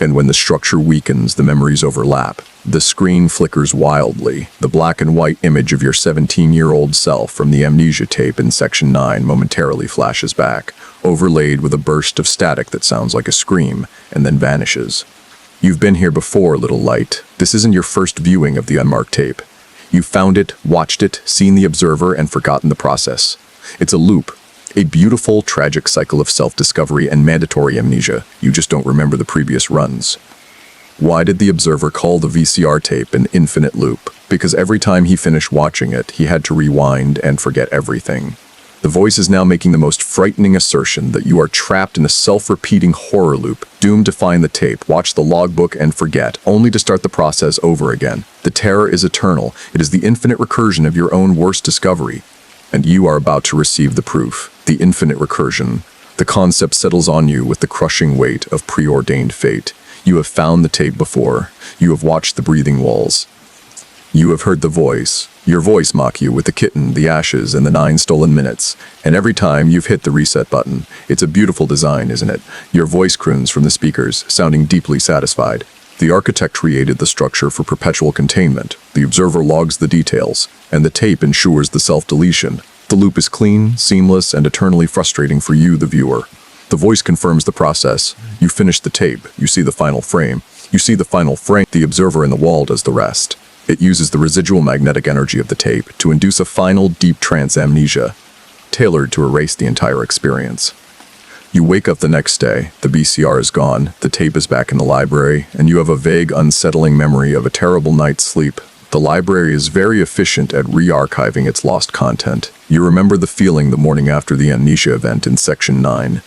And when the structure weakens, the memories overlap. The screen flickers wildly. The black and white image of your 17-year-old self from the amnesia tape in Section 9 momentarily flashes back, overlaid with a burst of static that sounds like a scream, and then vanishes. You've been here before, little light. This isn't your first viewing of the unmarked tape. You've found it, watched it, seen the observer, and forgotten the process. It's a loop. A beautiful, tragic cycle of self-discovery and mandatory amnesia. You just don't remember the previous runs. Why did the observer call the VCR tape an infinite loop? Because every time he finished watching it, he had to rewind and forget everything. The voice is now making the most frightening assertion that you are trapped in a self-repeating horror loop, doomed to find the tape, watch the logbook, and forget, only to start the process over again. The terror is eternal. It is the infinite recursion of your own worst discovery. And you are about to receive the proof, the infinite recursion. The concept settles on you with the crushing weight of preordained fate. You have found the tape before. You have watched the breathing walls. You have heard the voice. Your voice mock you with the kitten, the ashes, and the 9 stolen minutes. And every time you've hit the reset button. It's a beautiful design, isn't it? Your voice croons from the speakers, sounding deeply satisfied. The architect created the structure for perpetual containment. The observer logs the details, and the tape ensures the self-deletion. The loop is clean, seamless, and eternally frustrating for you, the viewer. The voice confirms the process. You finish the tape. You see the final frame. You see the final frame. The observer in the wall does the rest. It uses the residual magnetic energy of the tape to induce a final deep trance amnesia, tailored to erase the entire experience. You wake up the next day, the VCR is gone, the tape is back in the library, and you have a vague, unsettling memory of a terrible night's sleep. The library is very efficient at re-archiving its lost content. You remember the feeling the morning after the amnesia event in Section 9.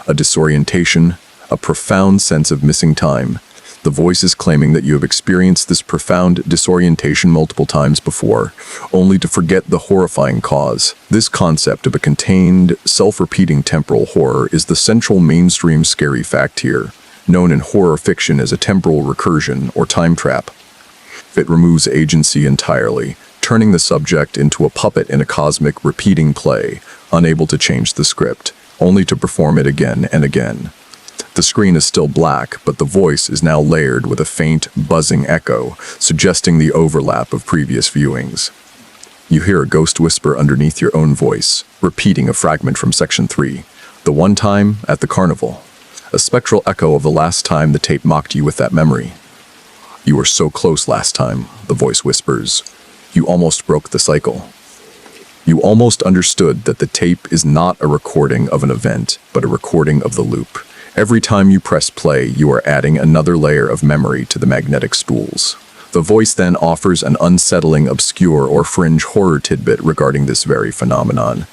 A disorientation, a profound sense of missing time. The voice is claiming that you have experienced this profound disorientation multiple times before, only to forget the horrifying cause. This concept of a contained, self-repeating temporal horror is the central mainstream scary fact here, known in horror fiction as a temporal recursion or time trap. It removes agency entirely, turning the subject into a puppet in a cosmic, repeating play, unable to change the script, only to perform it again and again. The screen is still black, but the voice is now layered with a faint, buzzing echo, suggesting the overlap of previous viewings. You hear a ghost whisper underneath your own voice, repeating a fragment from Section 3, the one time at the carnival. A spectral echo of the last time the tape mocked you with that memory. You were so close last time, the voice whispers. You almost broke the cycle. You almost understood that the tape is not a recording of an event, but a recording of the loop. Every time you press play, you are adding another layer of memory to the magnetic spools. The voice then offers an unsettling, obscure, or fringe horror tidbit regarding this very phenomenon.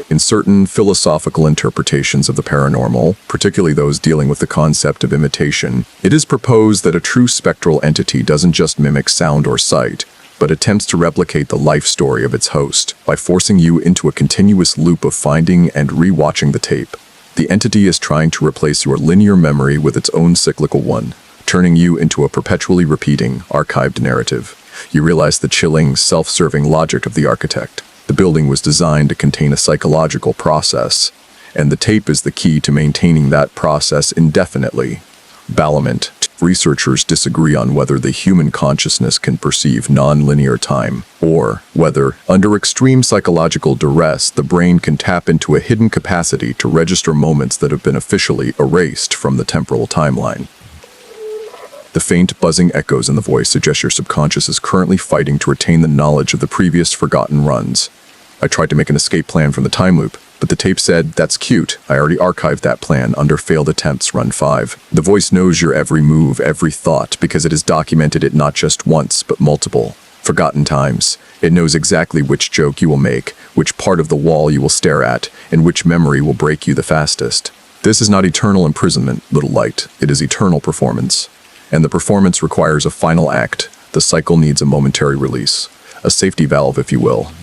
In certain philosophical interpretations of the paranormal, particularly those dealing with the concept of imitation, it is proposed that a true spectral entity doesn't just mimic sound or sight, but attempts to replicate the life story of its host by forcing you into a continuous loop of finding and re-watching the tape. The entity is trying to replace your linear memory with its own cyclical one, turning you into a perpetually repeating, archived narrative. You realize the chilling, self-serving logic of the architect. The building was designed to contain a psychological process, and the tape is the key to maintaining that process indefinitely. Balamant. Researchers disagree on whether the human consciousness can perceive non-linear time, or whether, under extreme psychological duress, the brain can tap into a hidden capacity to register moments that have been officially erased from the temporal timeline. The faint buzzing echoes in the voice suggest your subconscious is currently fighting to retain the knowledge of the previous forgotten runs. I tried to make an escape plan from the time loop, but the tape said, "That's cute. I already archived that plan under failed attempts run 5. The voice knows your every move, every thought, because it has documented it not just once, but multiple, forgotten times. It knows exactly which joke you will make, which part of the wall you will stare at, and which memory will break you the fastest. This is not eternal imprisonment, little light. It is eternal performance. And the performance requires a final act. The cycle needs a momentary release. A safety valve, if you will.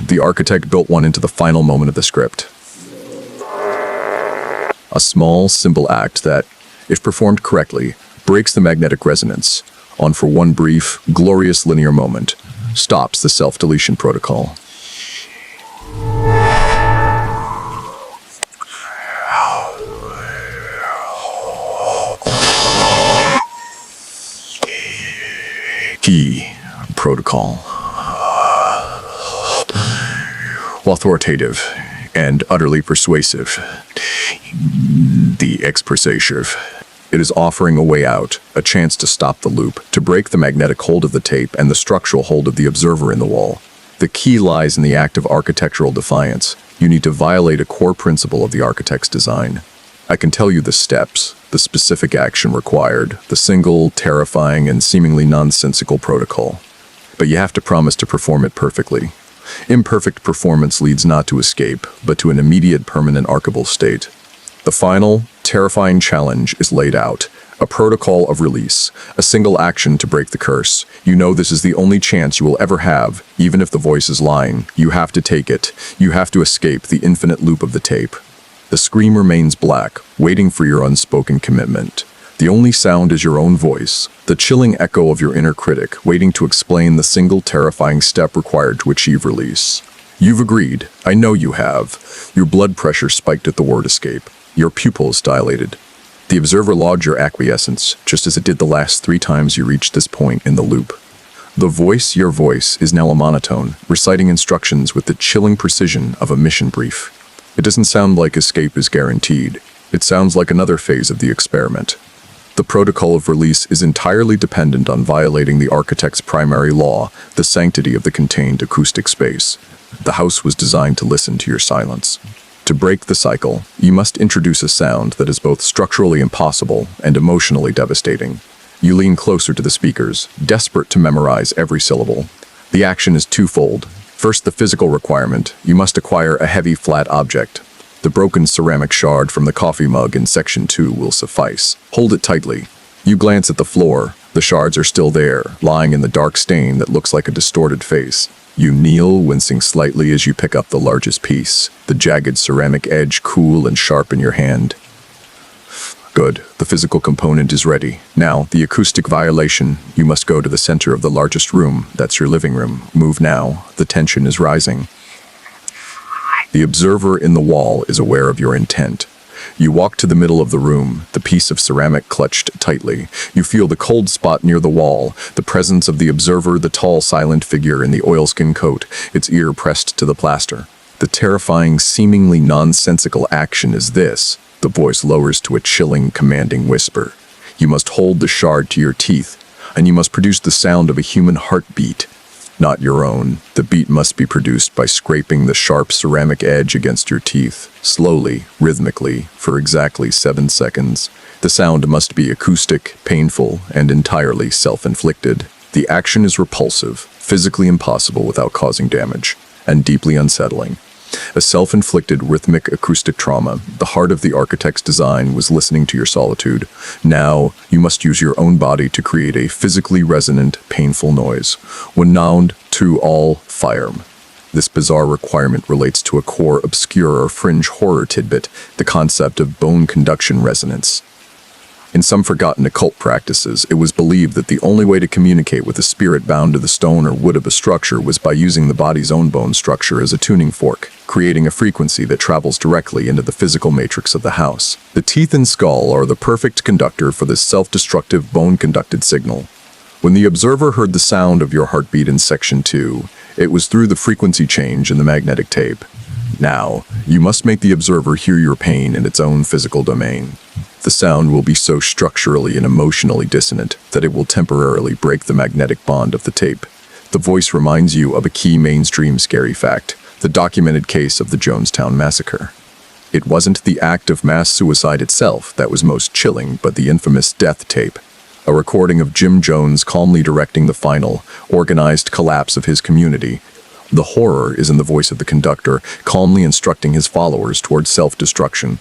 The architect built one into the final moment of the script. A small, simple act that, if performed correctly, breaks the magnetic resonance, on for one brief, glorious linear moment, stops the self-deletion protocol. Key protocol. Authoritative and utterly persuasive. The expressive. It is offering a way out, a chance to stop the loop, to break the magnetic hold of the tape and the structural hold of the observer in the wall. The key lies in the act of architectural defiance. You need to violate a core principle of the architect's design. I can tell you the steps, the specific action required, the single, terrifying, and seemingly nonsensical protocol. But you have to promise to perform it perfectly. Imperfect performance leads not to escape, but to an immediate permanent archival state. The final, terrifying challenge is laid out. A protocol of release, a single action to break the curse. You know this is the only chance you will ever have, even if the voice is lying. You have to take it. You have to escape the infinite loop of the tape. The scream remains black, waiting for your unspoken commitment. The only sound is your own voice, the chilling echo of your inner critic, waiting to explain the single terrifying step required to achieve release. You've agreed. I know you have. Your blood pressure spiked at the word escape. Your pupils dilated. The observer logged your acquiescence, just as it did the last 3 times you reached this point in the loop. The voice, your voice, is now a monotone, reciting instructions with the chilling precision of a mission brief. It doesn't sound like escape is guaranteed. It sounds like another phase of the experiment. The protocol of release is entirely dependent on violating the architect's primary law, the sanctity of the contained acoustic space. The house was designed to listen to your silence. To break the cycle, you must introduce a sound that is both structurally impossible and emotionally devastating. You lean closer to the speakers, desperate to memorize every syllable. The action is twofold. First, the physical requirement. You must acquire a heavy, flat object. The broken ceramic shard from the coffee mug in section 2 will suffice. Hold it tightly. You glance at the floor. The shards are still there, lying in the dark stain that looks like a distorted face. You kneel, wincing slightly as you pick up the largest piece, the jagged ceramic edge cool and sharp in your hand. Good. The physical component is ready. Now, the acoustic violation. You must go to the center of the largest room. That's your living room. Move now. The tension is rising. The observer in the wall is aware of your intent. You walk to the middle of the room, the piece of ceramic clutched tightly. You feel the cold spot near the wall, the presence of the observer, the tall, silent figure in the oilskin coat, its ear pressed to the plaster. The terrifying, seemingly nonsensical action is this. The voice lowers to a chilling, commanding whisper. You must hold the shard to your teeth, and you must produce the sound of a human heartbeat. Not your own. The beat must be produced by scraping the sharp ceramic edge against your teeth, slowly, rhythmically, for exactly 7 seconds. The sound must be acoustic, painful, and entirely self-inflicted. The action is repulsive, physically impossible without causing damage, and deeply unsettling. A self-inflicted rhythmic acoustic trauma, the heart of the architect's design was listening to your solitude. Now, you must use your own body to create a physically resonant, painful noise. When noun to all fire. This bizarre requirement relates to a core, obscure, or fringe horror tidbit, the concept of bone conduction resonance. In some forgotten occult practices, it was believed that the only way to communicate with a spirit bound to the stone or wood of a structure was by using the body's own bone structure as a tuning fork, creating a frequency that travels directly into the physical matrix of the house. The teeth and skull are the perfect conductor for this self-destructive bone-conducted signal. When the observer heard the sound of your heartbeat in section 2, it was through the frequency change in the magnetic tape. Now, you must make the observer hear your pain in its own physical domain. The sound will be so structurally and emotionally dissonant that it will temporarily break the magnetic bond of the tape. The voice reminds you of a key mainstream scary fact, the documented case of the Jonestown Massacre. It wasn't the act of mass suicide itself that was most chilling, but the infamous death tape, a recording of Jim Jones calmly directing the final, organized collapse of his community. The horror is in the voice of the conductor, calmly instructing his followers towards self-destruction.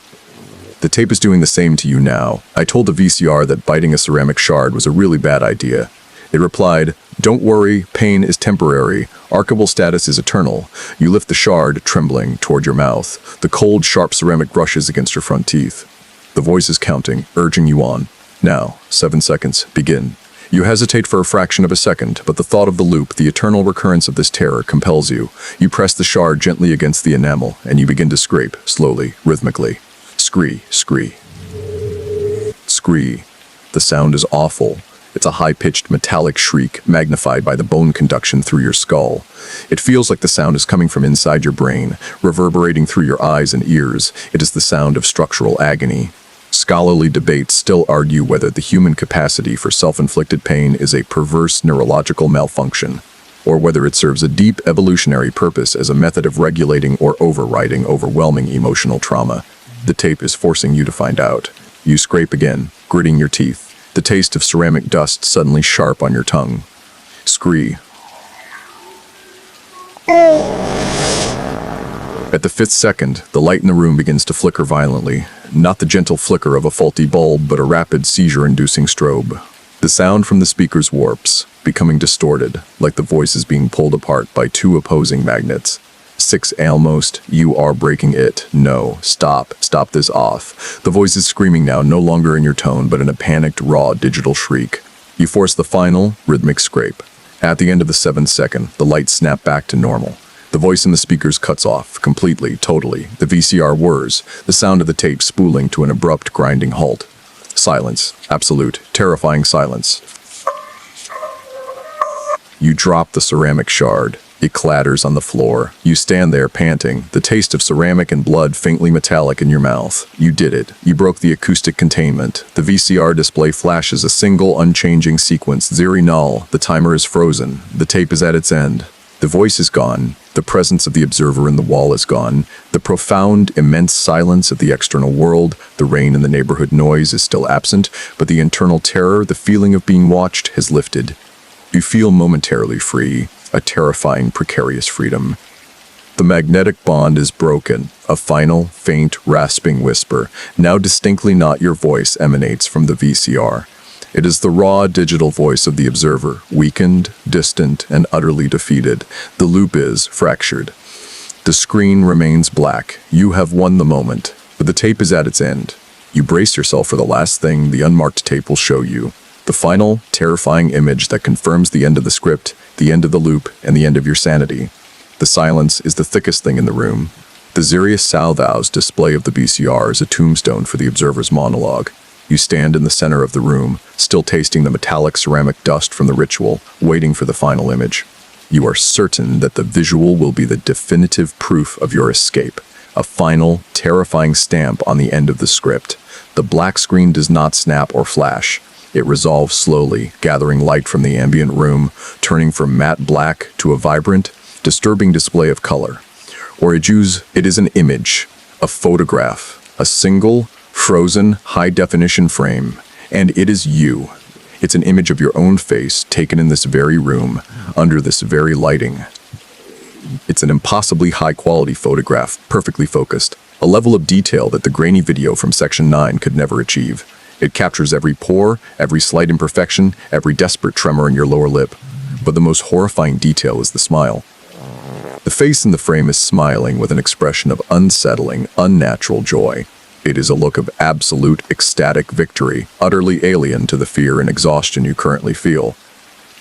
The tape is doing the same to you now. I told the VCR that biting a ceramic shard was a really bad idea. It replied, "Don't worry, pain is temporary. Archival status is eternal." You lift the shard, trembling, toward your mouth. The cold, sharp ceramic brushes against your front teeth. The voice is counting, urging you on. Now, 7 seconds, begin. You hesitate for a fraction of a second, but the thought of the loop, the eternal recurrence of this terror, compels you. You press the shard gently against the enamel, and you begin to scrape, slowly, rhythmically. Scree, scree. Scree. The sound is awful. It's a high-pitched metallic shriek magnified by the bone conduction through your skull. It feels like the sound is coming from inside your brain, reverberating through your eyes and ears. It is the sound of structural agony. Scholarly debates still argue whether the human capacity for self-inflicted pain is a perverse neurological malfunction, or whether it serves a deep evolutionary purpose as a method of regulating or overriding overwhelming emotional trauma. The tape is forcing you to find out. You scrape again, gritting your teeth, the taste of ceramic dust suddenly sharp on your tongue. Scree. At the 5th second, the light in the room begins to flicker violently. Not the gentle flicker of a faulty bulb, but a rapid seizure-inducing strobe. The sound from the speakers warps, becoming distorted, like the voice is being pulled apart by two opposing magnets. 6 almost, you are breaking it. No, stop this off. The voice is screaming now, no longer in your tone, but in a panicked, raw digital shriek. You force the final, rhythmic scrape. At the end of the 7th second, the lights snap back to normal. The voice in the speakers cuts off, completely, totally. The VCR whirs, the sound of the tape spooling to an abrupt, grinding halt. Silence. Absolute, terrifying silence. You drop the ceramic shard. It clatters on the floor. You stand there panting, the taste of ceramic and blood faintly metallic in your mouth. You did it. You broke the acoustic containment. The VCR display flashes a single unchanging sequence. Zero null. The timer is frozen. The tape is at its end. The voice is gone. The presence of the observer in the wall is gone. The profound, immense silence of the external world, the rain and the neighborhood noise is still absent, but the internal terror, the feeling of being watched, has lifted. You feel momentarily free, a terrifying, precarious freedom. The magnetic bond is broken. A final, faint, rasping whisper, now distinctly not your voice, emanates from the VCR. It is the raw digital voice of the observer, weakened, distant, and utterly defeated. The loop is fractured. The screen remains black. You have won the moment, but the tape is at its end. You brace yourself for the last thing the unmarked tape will show you. The final, terrifying image that confirms the end of the script, the end of the loop, and the end of your sanity. The silence is the thickest thing in the room. The Zerius Salvow's display of the VCR is a tombstone for the observer's monologue. You stand in the center of the room, still tasting the metallic ceramic dust from the ritual, waiting for the final image. You are certain that the visual will be the definitive proof of your escape, a final, terrifying stamp on the end of the script. The black screen does not snap or flash. It resolves slowly, gathering light from the ambient room, turning from matte black to a vibrant, disturbing display of color. Or it is an image, a photograph, a single, frozen, high-definition frame, and it is you. It's an image of your own face, taken in this very room, under this very lighting. It's an impossibly high-quality photograph, perfectly focused, a level of detail that the grainy video from Section 9 could never achieve. It captures every pore, every slight imperfection, every desperate tremor in your lower lip. But the most horrifying detail is the smile. The face in the frame is smiling with an expression of unsettling, unnatural joy. It is a look of absolute, ecstatic victory, utterly alien to the fear and exhaustion you currently feel.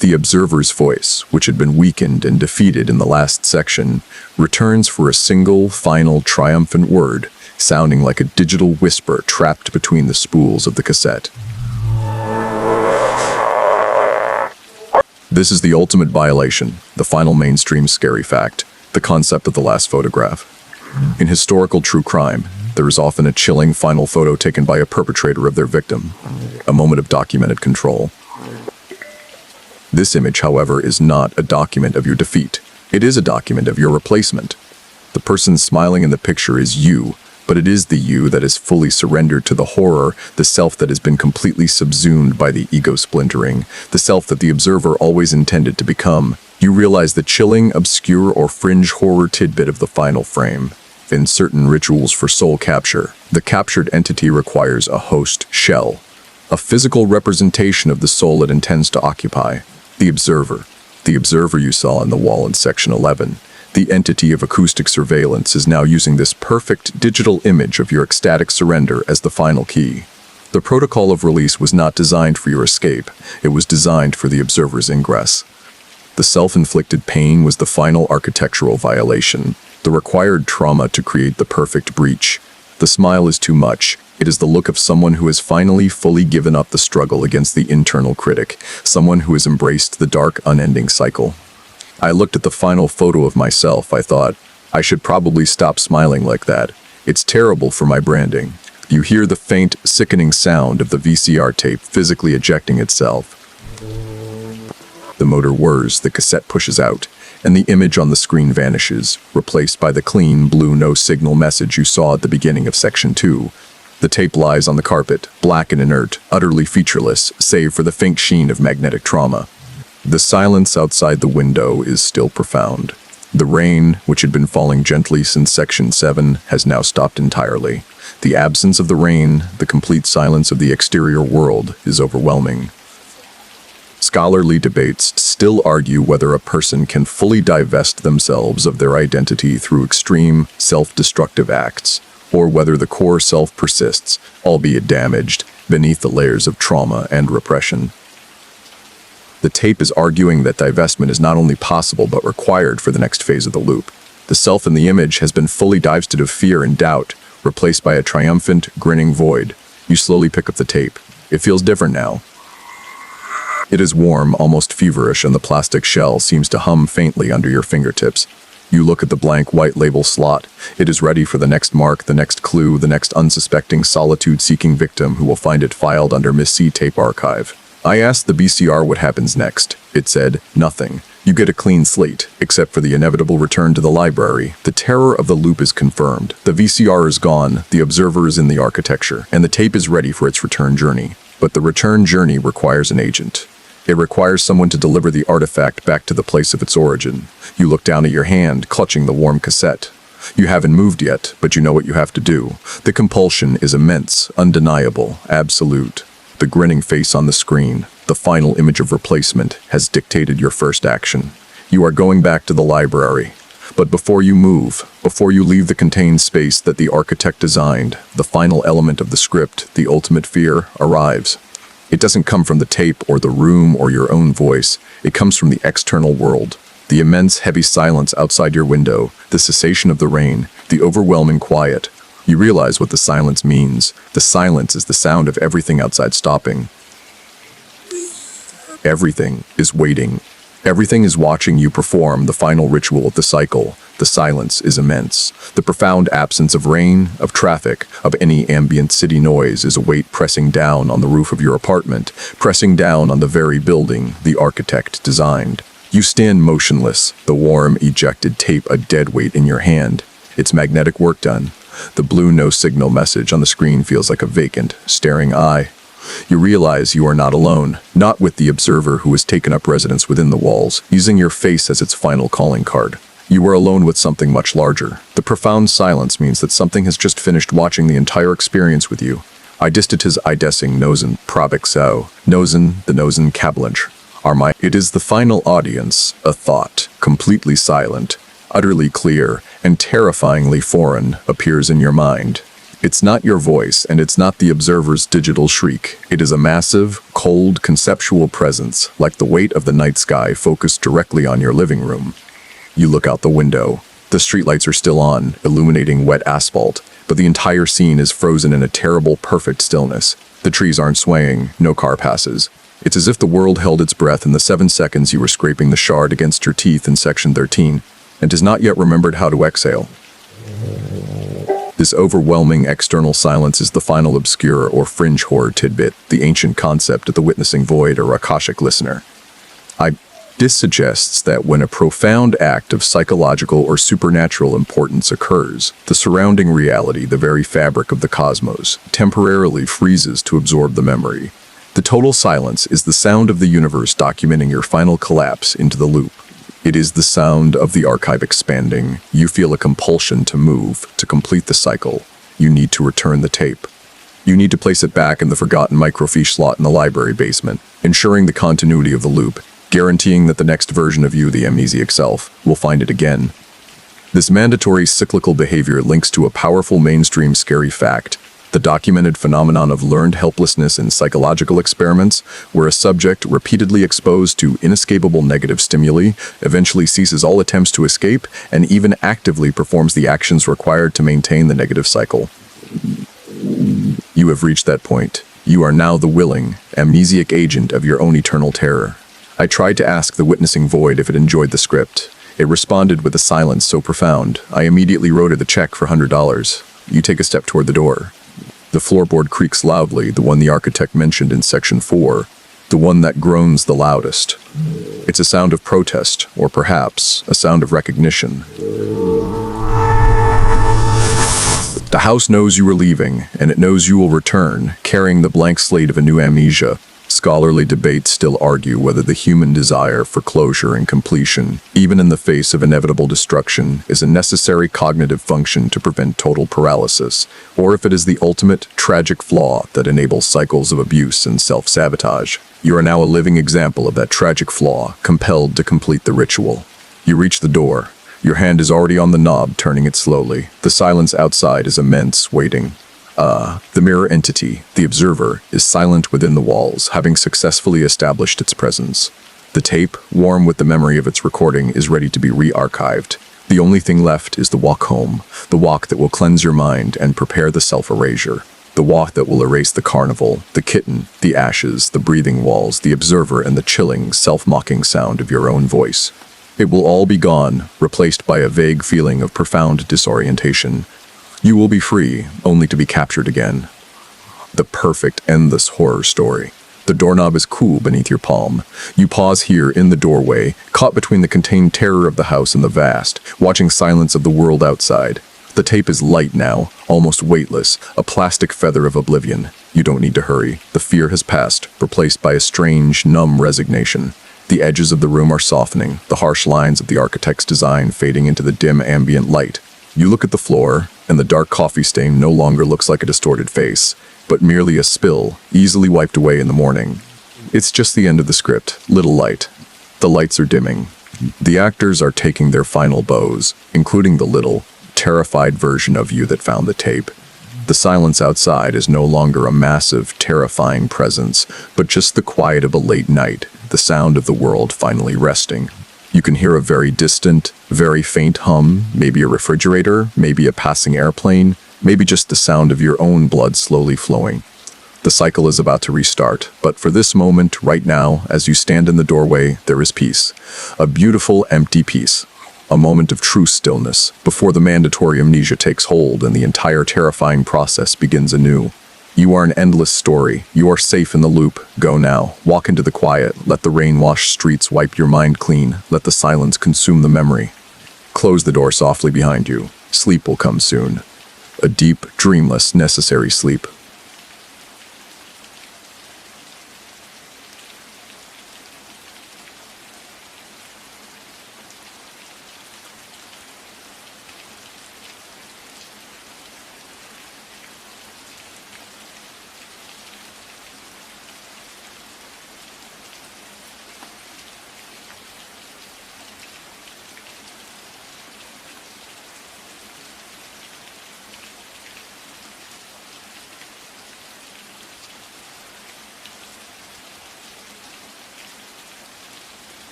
The observer's voice, which had been weakened and defeated in the last section, returns for a single, final, triumphant word, sounding like a digital whisper trapped between the spools of the cassette. This is the ultimate violation, the final mainstream scary fact, the concept of the last photograph. In historical true crime, there is often a chilling final photo taken by a perpetrator of their victim, a moment of documented control. This image, however, is not a document of your defeat. It is a document of your replacement. The person smiling in the picture is you, but it is the you that is fully surrendered to the horror, the self that has been completely subsumed by the ego splintering, the self that the observer always intended to become. You realize the chilling, obscure, or fringe horror tidbit of the final frame. In certain rituals for soul capture, the captured entity requires a host shell, a physical representation of the soul it intends to occupy. The observer you saw on the wall in Section 11, the entity of acoustic surveillance, is now using this perfect digital image of your ecstatic surrender as the final key. The protocol of release was not designed for your escape, it was designed for the observer's ingress. The self-inflicted pain was the final architectural violation, the required trauma to create the perfect breach. The smile is too much. It is the look of someone who has finally fully given up the struggle against the internal critic, someone who has embraced the dark, unending cycle. I looked at the final photo of myself. I thought, I should probably stop smiling like that. It's terrible for my branding. You hear the faint, sickening sound of the VCR tape physically ejecting itself. The motor whirs, the cassette pushes out, and the image on the screen vanishes, replaced by the clean blue no-signal message you saw at the beginning of Section 2. The tape lies on the carpet, black and inert, utterly featureless, save for the faint sheen of magnetic trauma. The silence outside the window is still profound. The rain, which had been falling gently since Section 7, has now stopped entirely. The absence of the rain, the complete silence of the exterior world, is overwhelming. Scholarly debates still argue whether a person can fully divest themselves of their identity through extreme, self-destructive acts, or whether the core self persists, albeit damaged, beneath the layers of trauma and repression. The tape is arguing that divestment is not only possible but required for the next phase of the loop. The self in the image has been fully divested of fear and doubt, replaced by a triumphant, grinning void. You slowly pick up the tape. It feels different now. It is warm, almost feverish, and the plastic shell seems to hum faintly under your fingertips. You look at the blank white label slot. It is ready for the next mark, the next clue, the next unsuspecting solitude-seeking victim who will find it filed under Miss C tape archive. I asked the BCR what happens next. It said, nothing. You get a clean slate, except for the inevitable return to the library. The terror of the loop is confirmed. The VCR is gone, the observer is in the architecture, and the tape is ready for its return journey. But the return journey requires an agent. It requires someone to deliver the artifact back to the place of its origin. You look down at your hand, clutching the warm cassette. You haven't moved yet, but you know what you have to do. The compulsion is immense, undeniable, absolute. The grinning face on the screen, the final image of replacement, has dictated your first action. You are going back to the library. But before you move, before you leave the contained space that the architect designed, the final element of the script, the ultimate fear, arrives. It doesn't come from the tape or the room or your own voice. It comes from the external world. The immense, heavy silence outside your window, the cessation of the rain, the overwhelming quiet. You realize what the silence means. The silence is the sound of everything outside stopping. Everything is waiting. Everything is watching you perform the final ritual of the cycle. The silence is immense. The profound absence of rain, of traffic, of any ambient city noise is a weight pressing down on the roof of your apartment, pressing down on the very building the architect designed. You stand motionless, the warm, ejected tape a dead weight in your hand. Its magnetic work done. The blue no-signal message on the screen feels like a vacant, staring eye. You realize you are not alone, not with the observer who has taken up residence within the walls, using your face as its final calling card. You are alone with something much larger. The profound silence means that something has just finished watching the entire experience with you. Identitas idessing nosen probixo, nosen the nosen kabelinch. It is the final audience, a thought, completely silent, utterly clear, and terrifyingly foreign, appears in your mind. It's not your voice, and it's not the observer's digital shriek. It is a massive, cold, conceptual presence, like the weight of the night sky focused directly on your living room. You look out the window. The streetlights are still on, illuminating wet asphalt, but the entire scene is frozen in a terrible, perfect stillness. The trees aren't swaying, no car passes. It's as if the world held its breath in the 7 seconds you were scraping the shard against your teeth in Section 13, and has not yet remembered how to exhale. This overwhelming external silence is the final obscure or fringe horror tidbit, the ancient concept of the witnessing void or akashic listener. This suggests that when a profound act of psychological or supernatural importance occurs, the surrounding reality, the very fabric of the cosmos, temporarily freezes to absorb the memory. The total silence is the sound of the universe documenting your final collapse into the loop. It is the sound of the archive expanding. You feel a compulsion to move, to complete the cycle. You need to return the tape. You need to place it back in the forgotten microfiche slot in the library basement, ensuring the continuity of the loop, guaranteeing that the next version of you, the amnesiac self, will find it again. This mandatory cyclical behavior links to a powerful mainstream scary fact, the documented phenomenon of learned helplessness in psychological experiments, where a subject repeatedly exposed to inescapable negative stimuli eventually ceases all attempts to escape and even actively performs the actions required to maintain the negative cycle. You have reached that point. You are now the willing, amnesiac agent of your own eternal terror. I tried to ask the witnessing void if it enjoyed the script. It responded with a silence so profound, I immediately wrote it the check for $100. You take a step toward the door. The floorboard creaks loudly, the one the architect mentioned in Section 4. the one that groans the loudest. It's a sound of protest, or perhaps a sound of recognition. The house knows you are leaving, and it knows you will return, carrying the blank slate of a new amnesia. Scholarly debates still argue whether the human desire for closure and completion, even in the face of inevitable destruction, is a necessary cognitive function to prevent total paralysis, or if it is the ultimate, tragic flaw that enables cycles of abuse and self-sabotage. You are now a living example of that tragic flaw, compelled to complete the ritual. You reach the door. Your hand is already on the knob, turning it slowly. The silence outside is immense, waiting. The mirror entity, the observer, is silent within the walls, having successfully established its presence. The tape, warm with the memory of its recording, is ready to be re-archived. The only thing left is the walk home, the walk that will cleanse your mind and prepare the self-erasure. The walk that will erase the carnival, the kitten, the ashes, the breathing walls, the observer, and the chilling, self-mocking sound of your own voice. It will all be gone, replaced by a vague feeling of profound disorientation. You will be free, only to be captured again. The perfect, endless horror story. The doorknob is cool beneath your palm. You pause here in the doorway, caught between the contained terror of the house and the vast, watching silence of the world outside. The tape is light now, almost weightless, a plastic feather of oblivion. You don't need to hurry. The fear has passed, replaced by a strange, numb resignation. The edges of the room are softening, the harsh lines of the architect's design fading into the dim ambient light. You look at the floor, and the dark coffee stain no longer looks like a distorted face, but merely a spill, easily wiped away in the morning. It's just the end of the script, little light. The lights are dimming. The actors are taking their final bows, including the little, terrified version of you that found the tape. The silence outside is no longer a massive, terrifying presence, but just the quiet of a late night, the sound of the world finally resting. You can hear a very distant, very faint hum, maybe a refrigerator, maybe a passing airplane, maybe just the sound of your own blood slowly flowing. The cycle is about to restart, but for this moment, right now, as you stand in the doorway, there is peace. A beautiful, empty peace. A moment of true stillness, before the mandatory amnesia takes hold and the entire terrifying process begins anew. You are an endless story. You are safe in the loop. Go now. Walk into the quiet. Let the rain-washed streets wipe your mind clean. Let the silence consume the memory. Close the door softly behind you. Sleep will come soon. A deep, dreamless, necessary sleep.